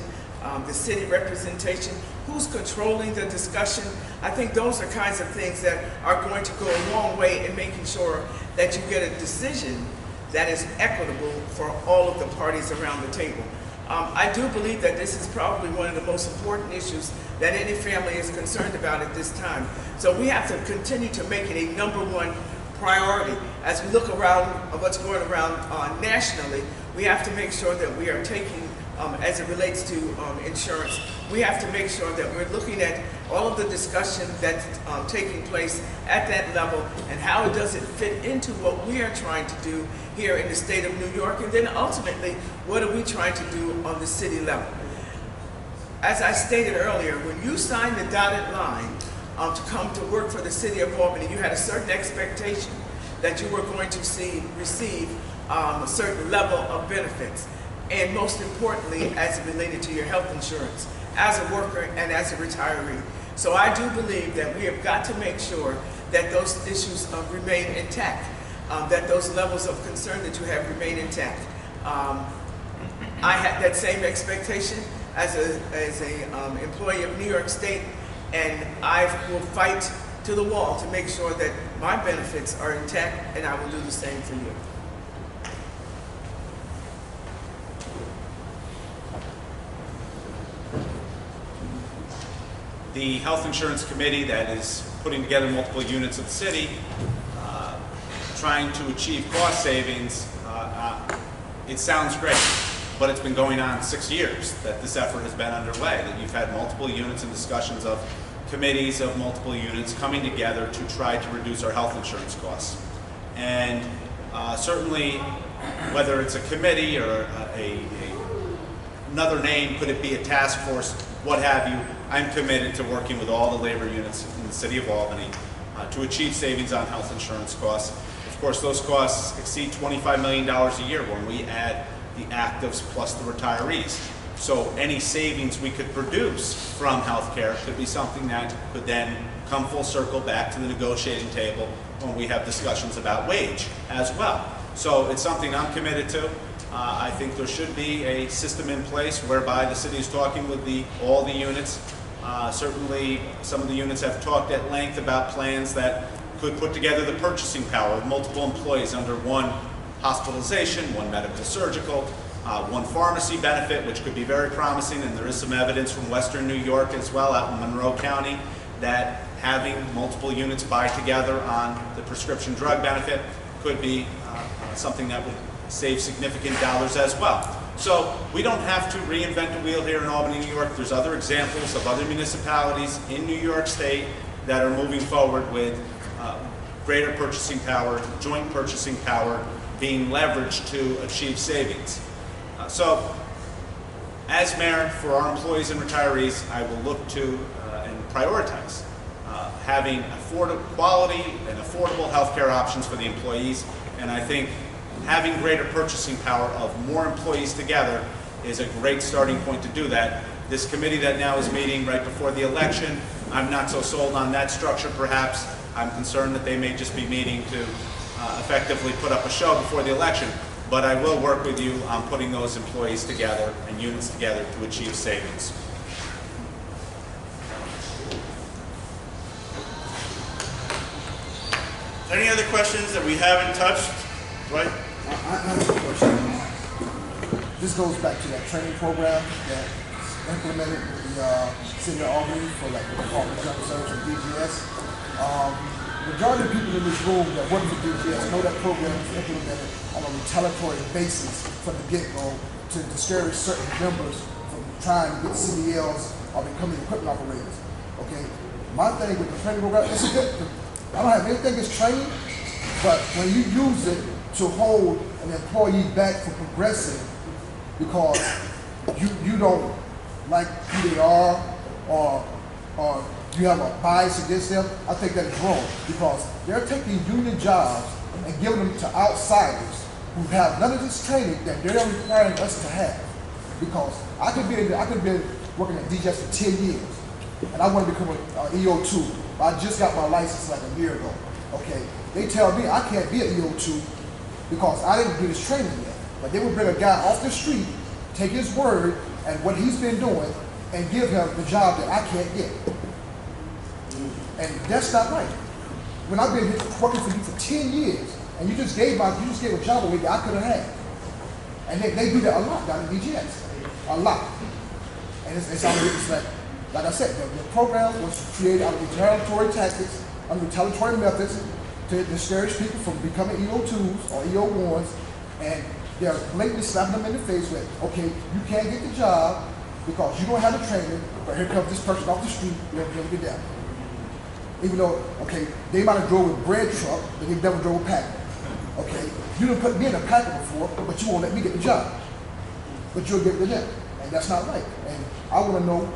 the city representation, who's controlling the discussion. I think those are kinds of things that are going to go a long way in making sure that you get a decision that is equitable for all of the parties around the table. I do believe that this is probably one of the most important issues that any family is concerned about at this time. So we have to continue to make it a #1 priority. As we look around what's going around nationally, we have to make sure that we are taking, as it relates to insurance, we have to make sure that we're looking at all of the discussion that's taking place at that level and how it does it fit into what we are trying to do here in the state of New York, and then ultimately, what are we trying to do on the city level? As I stated earlier, when you signed the dotted line to come to work for the city of Albany, you had a certain expectation that you were going to receive a certain level of benefits, and most importantly, as it related to your health insurance, as a worker and as a retiree. So I do believe that we have got to make sure that those issues remain intact, that those levels of concern that you have remain intact. I had that same expectation as a employee of New York State, and I will fight to the wall to make sure that my benefits are intact, and I will do the same for you.
The Health Insurance Committee that is putting together multiple units of the city, trying to achieve cost savings, it sounds great, but it's been going on 6 years that this effort has been underway, that you've had multiple units and discussions of committees of multiple units coming together to try to reduce our health insurance costs. And certainly, whether it's a committee or another name, could it be a task force, what have you, I'm committed to working with all the labor units in the city of Albany to achieve savings on health insurance costs. Of course, those costs exceed $25 million a year when we add the actives plus the retirees. So any savings we could produce from healthcare could be something that could then come full circle back to the negotiating table when we have discussions about wage as well. So it's something I'm committed to. I think there should be a system in place whereby the city is talking with all the units. Certainly, some of the units have talked at length about plans that could put together the purchasing power of multiple employees under one hospitalization, one medical surgical, one pharmacy benefit, which could be very promising, and there is some evidence from Western New York as well, out in Monroe County, that having multiple units buy together on the prescription drug benefit could be something that would save significant dollars as well. So we don't have to reinvent the wheel here in Albany, New York. There's other examples of other municipalities in New York State that are moving forward with greater purchasing power, joint purchasing power being leveraged to achieve savings. So as mayor, for our employees and retirees, I will look to and prioritize having quality and affordable healthcare options for the employees, and I think having greater purchasing power of more employees together is a great starting point to do that. This committee that now is meeting right before the election, I'm not so sold on that structure perhaps. I'm concerned that they may just be meeting to effectively put up a show before the election, but I will work with you on putting those employees together and units together to achieve savings.
Any other questions that we haven't touched? Right?
I have a question. This goes back to that training program that implemented in the city of Albany for like the Department of General Service and DGS. Majority of people in this room that work for DGS know that program is implemented on a retaliatory basis from the get-go to discourage certain members from trying to get CDLs or becoming equipment operators. Okay, my thing with the training program is good. I don't have anything against training, but when you use it to hold an employee back from progressing because you don't like who they are or you have a bias against them, I think that is wrong because they're taking union jobs and giving them to outsiders who have none of this training that they're requiring us to have. Because I could be working at DGS for 10 years and I want to become an EO2. I just got my license like a year ago. Okay, they tell me I can't be an EO2 because I didn't do this training yet. But they would bring a guy off the street, take his word and what he's been doing, and give him the job that I can't get. And that's not right. When I've been working for you for 10 years, and you just gave a job away that I could have had. And they do that a lot down in DGS. a lot. And it's out of respect. Like I said, the program was created out of retaliatory tactics, under retaliatory methods to discourage people from becoming EO2s or EO1s, and they're blatantly slapping them in the face with, okay, you can't get the job because you don't have the training, but here comes this person off the street, you'll get down. Even though, okay, they might have drove a bread truck, but they never drove a packer. Okay, you didn't put me in a packer before, but you won't let me get the job. But you'll get it to them, and that's not right. And I want to know,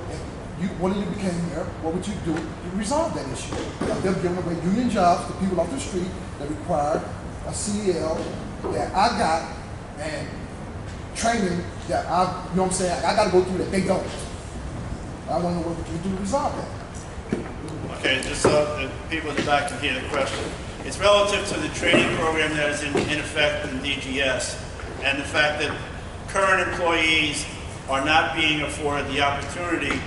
if one of you became mayor, what would you do to resolve that issue? Of them giving away union jobs to people off the street that require a CDL that I got, and training that you know what I'm saying, I got to go through that they don't. I want to know what we can do to resolve that.
Okay, just so the people in the back can hear the question. It's relative to the training program that is in effect in DGS, and the fact that current employees are not being afforded the opportunity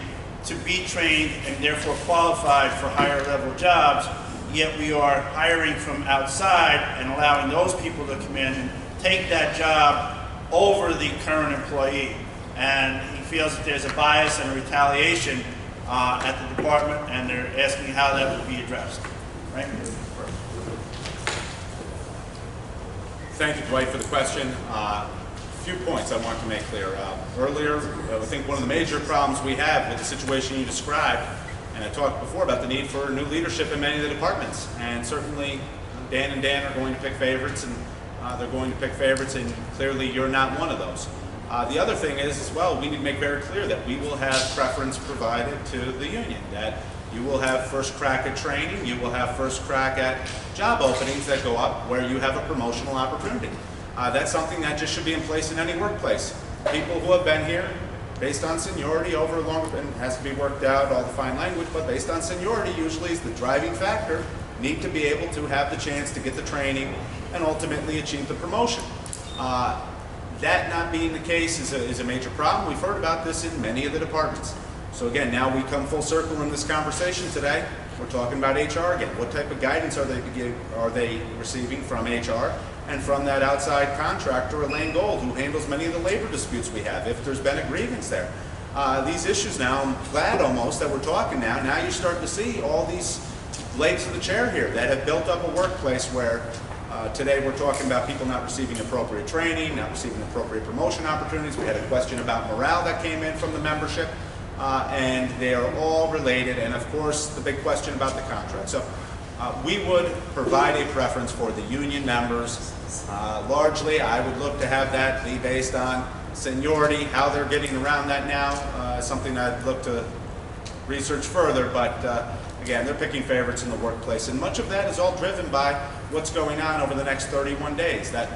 to be trained and therefore qualified for higher level jobs, yet we are hiring from outside and allowing those people to come in and take that job over the current employee. And he feels that there's a bias and a retaliation at the department, and they're asking how that would be addressed. Right?
Thank you, Dwight, for the question. A few points I want to make clear. Earlier, I think one of the major problems we have with the situation you described, and I talked before about the need for new leadership in many of the departments, and certainly Dan and Dan are going to pick favorites, and they're going to pick favorites, and clearly you're not one of those. The other thing is, as well, we need to make very clear that we will have preference provided to the union, that you will have first crack at training, you will have first crack at job openings that go up where you have a promotional opportunity. That's something that just should be in place in any workplace. People who have been here based on seniority over a long, and it has to be worked out, all the fine language, but based on seniority usually is the driving factor, need to be able to have the chance to get the training and ultimately achieve the promotion. That not being the case is a major problem. We've heard about this in many of the departments. So again, now we come full circle in this conversation today. We're talking about HR again. What type of guidance are they receiving from HR and from that outside contractor, Elaine Gold, who handles many of the labor disputes we have, if there's been a grievance there? These issues now, I'm glad almost that we're talking now. Now you start to see all these legs of the chair here that have built up a workplace where today we're talking about people not receiving appropriate training, not receiving appropriate promotion opportunities. We had a question about morale that came in from the membership, and they are all related, and of course the big question about the contract. So we would provide a preference for the union members. Largely, I would look to have that be based on seniority. How they're getting around that now is something I'd look to research further, but again, they're picking favorites in the workplace, and much of that is all driven by what's going on over the next 31 days, that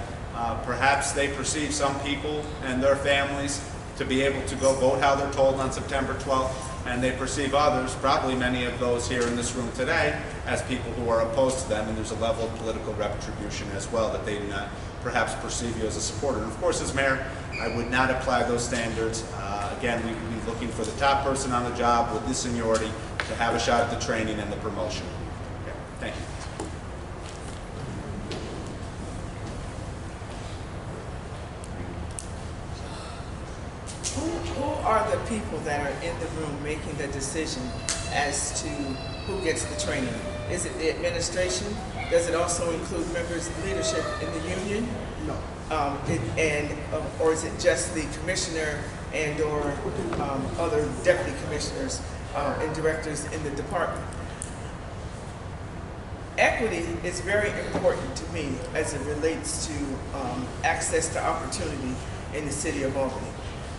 perhaps they perceive some people and their families to be able to go vote how they're told on September 12th, and they perceive others, probably many of those here in this room today, as people who are opposed to them, and there's a level of political retribution as well that they do not perhaps perceive you as a supporter. And of course, as mayor, I would not apply those standards. Again, we would be looking for the top person on the job with the seniority to have a shot at the training and the promotion. Okay, thank you.
Who are the people that are in the room making the decision as to who gets the training? Is it the administration? Does it also include members of leadership in the union?
No.
Or is it just the commissioner and or other deputy commissioners and directors in the department? Equity is very important to me as it relates to access to opportunity in the city of Albany.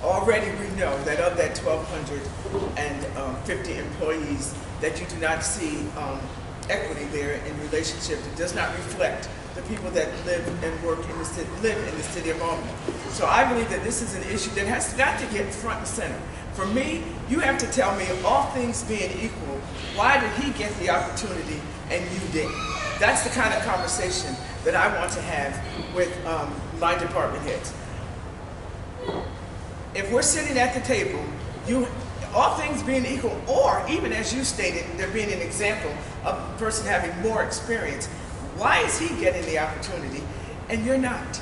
Already we know that of that 1,250 employees that you do not see equity there in relationship. It does not reflect the people that live and work in the city of Albany. So I believe that this is an issue that has got to get front and center. For me, you have to tell me, all things being equal, why did he get the opportunity and you didn't? That's the kind of conversation that I want to have with my department heads. If we're sitting at the table, all things being equal, or even as you stated, there being an example of a person having more experience, why is he getting the opportunity and you're not?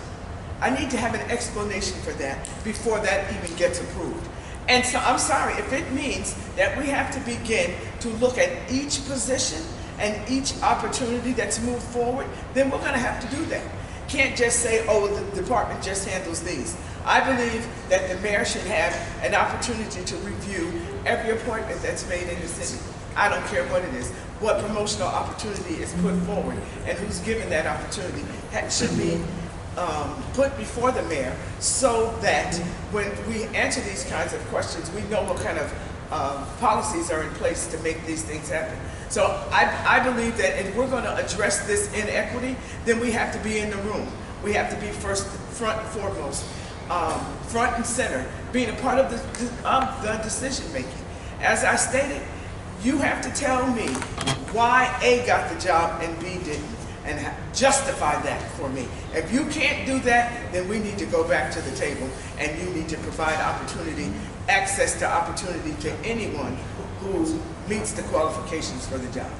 I need to have an explanation for that before that even gets approved. And so I'm sorry, if it means that we have to begin to look at each position and each opportunity that's moved forward, then we're going to have to do that. Can't just say, oh, the department just handles these. I believe that the mayor should have an opportunity to review every appointment that's made in the city. I don't care what it is, what promotional opportunity is put forward, and who's given that opportunity. That should be put before the mayor, so that when we answer these kinds of questions, we know what kind of policies are in place to make these things happen. So I believe that if we're going to address this inequity, then we have to be in the room. We have to be front and foremost, front and center, being a part of the decision making. As I stated, you have to tell me why A got the job and B didn't, and justify that for me. If you can't do that, then we need to go back to the table, and you need to provide access to opportunity to anyone who meets the qualifications for the job.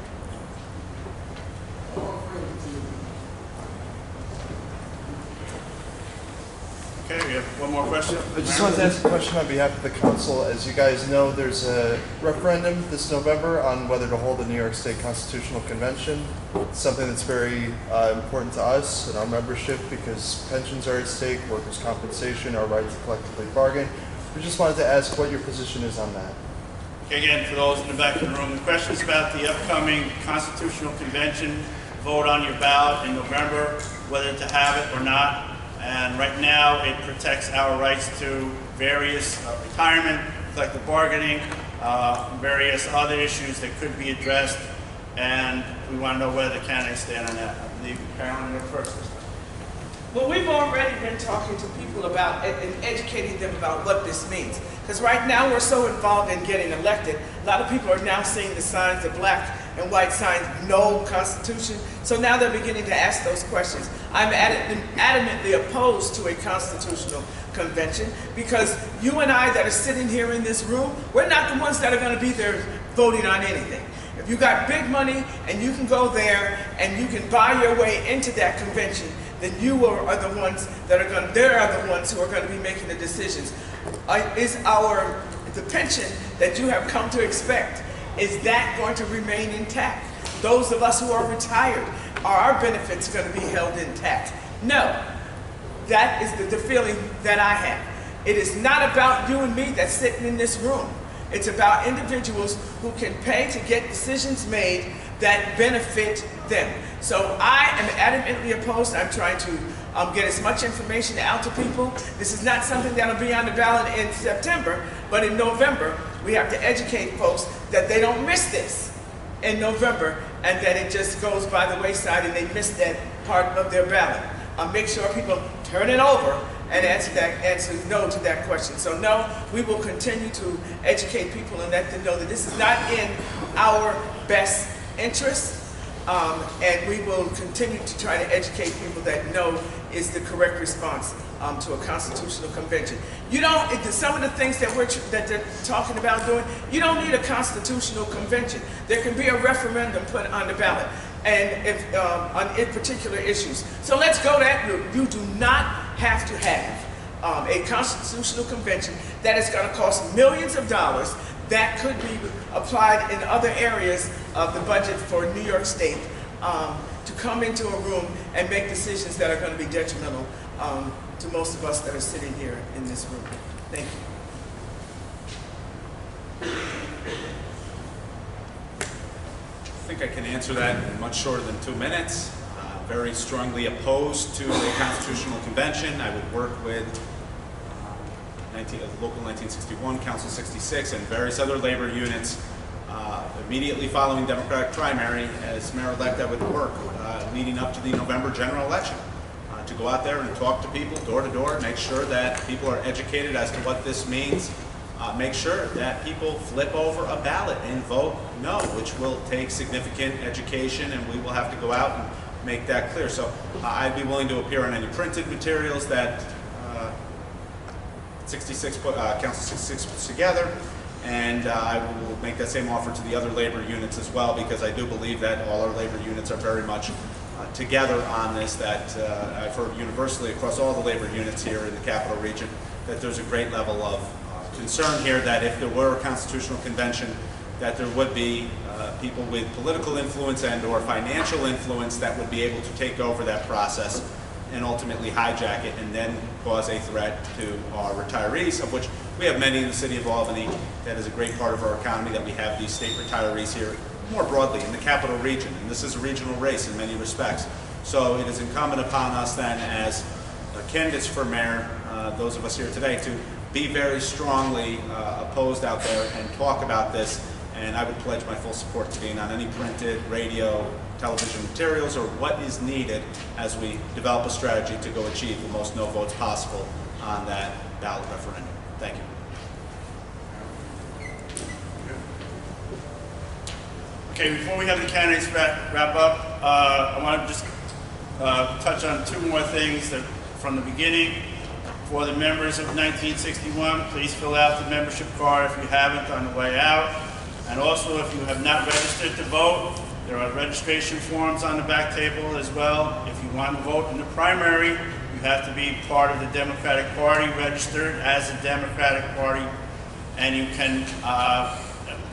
Okay, we have one more question.
I just wanted to ask a question on behalf of the council. As you guys know, there's a referendum this November on whether to hold a New York State Constitutional Convention. It's something that's very important to us and our membership, because pensions are at stake, workers' compensation, our right to collectively bargain. We just wanted to ask what your position is on that.
Okay, again, for those in the back of the room, the question is about the upcoming Constitutional Convention. Vote on your ballot in November, whether to have it or not. And right now, it protects our rights to various retirement, collective bargaining, various other issues that could be addressed. And we want to know where the candidates stand on that. I believe Carolyn, you're first.
Well, we've already been talking to people about it and educating them about what this means. Because right now we're so involved in getting elected, a lot of people are now seeing the signs, the black and white signs, no Constitution. So now they're beginning to ask those questions. I'm adamantly opposed to a constitutional convention, because you and I that are sitting here in this room, we're not the ones that are going to be there voting on anything. If you got big money and you can go there and you can buy your way into that convention, then you are the ones that are going. They are the ones who are going to be making the decisions. Is the pension that you have come to expect, is that going to remain intact? Those of us who are retired, are our benefits going to be held intact? No. That is the feeling that I have. It is not about you and me that's sitting in this room. It's about individuals who can pay to get decisions made that benefit them. So I am adamantly opposed. I'm trying to get as much information out to people. This is not something that'll be on the ballot in September, but in November, we have to educate folks that they don't miss this in November, and that it just goes by the wayside and they miss that part of their ballot. Make sure people turn it over and answer no to that question. So no, we will continue to educate people and let them know that this is not in our best interest. And we will continue to try to educate people that no is the correct response to a constitutional convention. You don't, some of the things that they're talking about doing, you don't need a constitutional convention. There can be a referendum put on the ballot, and if, on particular issues. So let's go that route. You do not have to have a constitutional convention that is going to cost millions of dollars that could be applied in other areas of the budget for New York State, to come into a room and make decisions that are going to be detrimental to most of us that are sitting here in this room. Thank you.
I think I can answer that in much shorter than 2 minutes. Very strongly opposed to a constitutional convention. I would work with Local 1961, Council 66, and various other labor units immediately following Democratic primary. As mayor-elect, I would work leading up to the November general election to go out there and talk to people door to door, make sure that people are educated as to what this means, make sure that people flip over a ballot and vote no, which will take significant education, and we will have to go out and make that clear. So I'd be willing to appear on any printed materials that Council 66 puts together, and I will make that same offer to the other labor units as well, because I do believe that all our labor units are very much together on this that I've heard universally across all the labor units here in the capital region, that there's a great level of concern here that if there were a constitutional convention, that there would be people with political influence and or financial influence that would be able to take over that process and ultimately hijack it and then cause a threat to our retirees, of which we have many in the city of Albany. That is a great part of our economy, that we have these state retirees here more broadly in the capital region, and this is a regional race in many respects. So it is incumbent upon us then as candidates for mayor, those of us here today, to be very strongly opposed out there and talk about this, and I would pledge my full support to being on any printed, radio, television materials, or what is needed as we develop a strategy to go achieve the most no votes possible on that ballot referendum. Thank you.
Okay, before we have the candidates wrap up, I want to just touch on two more things that from the beginning. For the members of 1961, please fill out the membership card if you haven't on the way out. And also, if you have not registered to vote, there are registration forms on the back table as well. If you want to vote in the primary, you have to be part of the Democratic Party, registered as a Democratic Party, and you can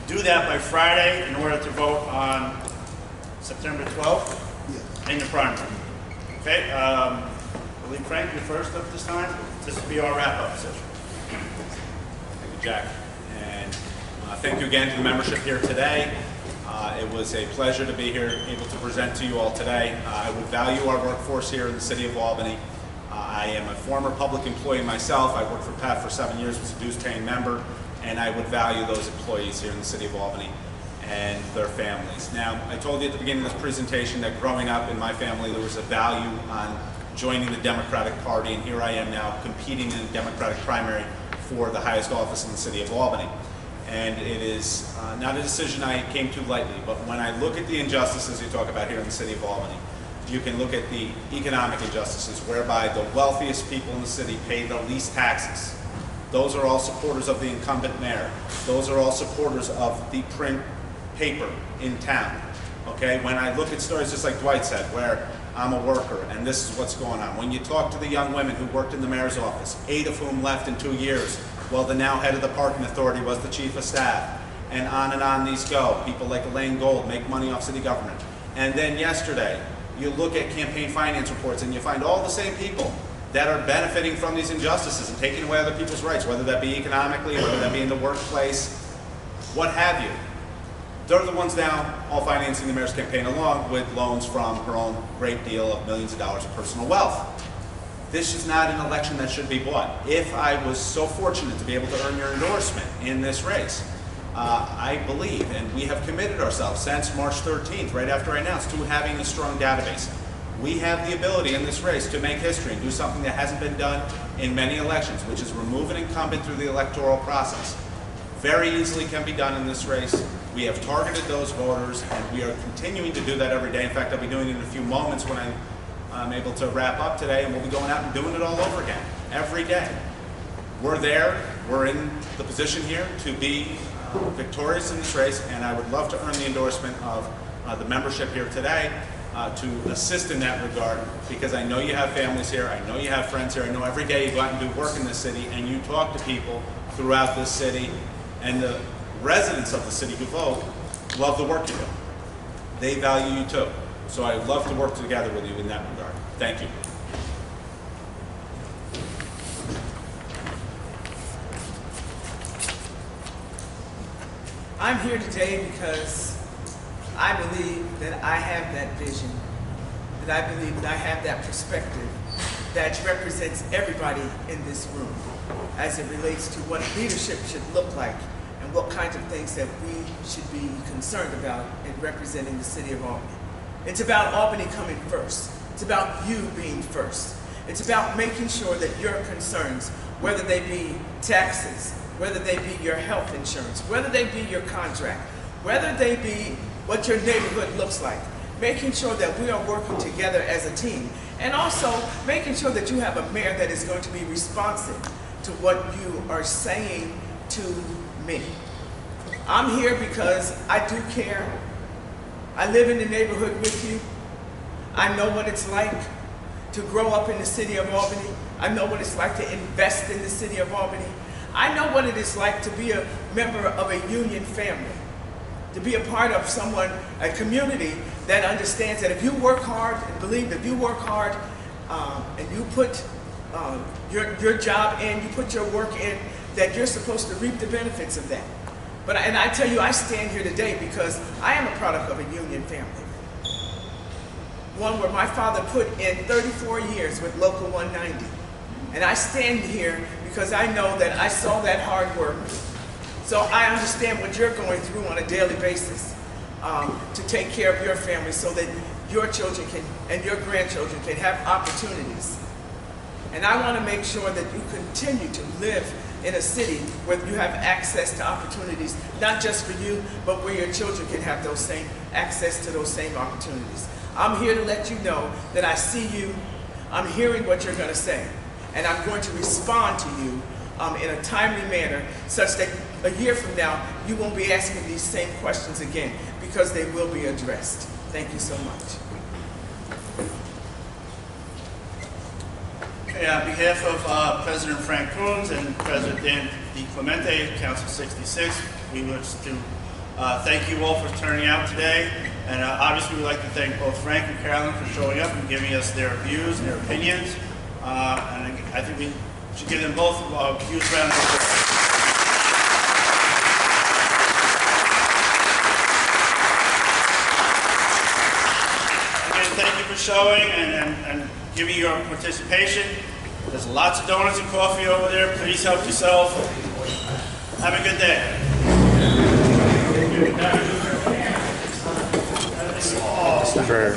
do that by Friday in order to vote on September 12th in the primary. Okay, I believe Frank, you're first up this time. This will be our wrap-up session.
Thank you, Jack. And thank you again to the membership here today. It was a pleasure to be here, able to present to you all today. I would value our workforce here in the city of Albany. I am a former public employee myself. I worked for PATH for 7 years, was a dues-paying member, and I would value those employees here in the city of Albany and their families. Now, I told you at the beginning of this presentation that growing up in my family, there was a value on joining the Democratic Party, and here I am now competing in a Democratic primary for the highest office in the city of Albany. And it is not a decision I came to lightly, but when I look at the injustices you talk about here in the city of Albany, you can look at the economic injustices whereby the wealthiest people in the city pay the least taxes. Those are all supporters of the incumbent mayor. Those are all supporters of the print paper in town. Okay, when I look at stories just like Dwight said, where I'm a worker and this is what's going on. When you talk to the young women who worked in the mayor's office, 8 of whom left in 2 years, while the now head of the parking authority was the chief of staff, and on these go. People like Elaine Gold make money off city government. And then yesterday, you look at campaign finance reports and you find all the same people that are benefiting from these injustices and taking away other people's rights, whether that be economically, whether that be in the workplace, what have you. They're the ones now all financing the mayor's campaign along with loans from her own great deal of millions of dollars of personal wealth. This is not an election that should be bought. If I was so fortunate to be able to earn your endorsement in this race, I believe, and we have committed ourselves since March 13th, right after I announced, to having a strong database. We have the ability in this race to make history and do something that hasn't been done in many elections, which is remove an incumbent through the electoral process. Very easily can be done in this race. We have targeted those voters, and we are continuing to do that every day. In fact, I'll be doing it in a few moments when I'm able to wrap up today, and we'll be going out and doing it all over again, every day. We're there, we're in the position here to be victorious in this race, and I would love to earn the endorsement of the membership here today to assist in that regard, because I know you have families here, I know you have friends here, I know every day you go out and do work in this city, and you talk to people throughout this city, and the residents of the city who vote love the work you do. They value you too. So I'd love to work together with you in that regard. Thank you.
I'm here today because I believe that I have that vision, that I believe that I have that perspective that represents everybody in this room as it relates to what leadership should look like and what kinds of things that we should be concerned about in representing the city of Albany. It's about Albany coming first. It's about you being first. It's about making sure that your concerns, whether they be taxes, whether they be your health insurance, whether they be your contract, whether they be what your neighborhood looks like, making sure that we are working together as a team, and also making sure that you have a mayor that is going to be responsive to what you are saying to me. I'm here because I do care. I live in the neighborhood with you. I know what it's like to grow up in the city of Albany. I know what it's like to invest in the city of Albany. I know what it is like to be a member of a union family, to be a part of a community that understands that if you work hard and believe if you work hard and you put your job in, you put your work in, that you're supposed to reap the benefits of that. And I tell you, I stand here today because I am a product of a union family. One where my father put in 34 years with Local 190. And I stand here because I know that I saw that hard work. So I understand what you're going through on a daily basis to take care of your family so that your children and your grandchildren can have opportunities. And I want to make sure that you continue to live in a city where you have access to opportunities, not just for you, but where your children can have those same access to those same opportunities. I'm here to let you know that I see you, I'm hearing what you're going to say, and I'm going to respond to you in a timely manner such that a year from now, you won't be asking these same questions again because they will be addressed. Thank you so much.
Okay, on behalf of President Frank Coons and President Dan DiClemente, Council 66, we wish to thank you all for turning out today. And obviously we'd like to thank both Frank and Carolyn for showing up and giving us their views and their opinions. And I think we should give them both a huge round of applause. Again, thank you for showing and giving your participation. There's lots of donuts and coffee over there. Please help yourself. Have a good day.
Prayer.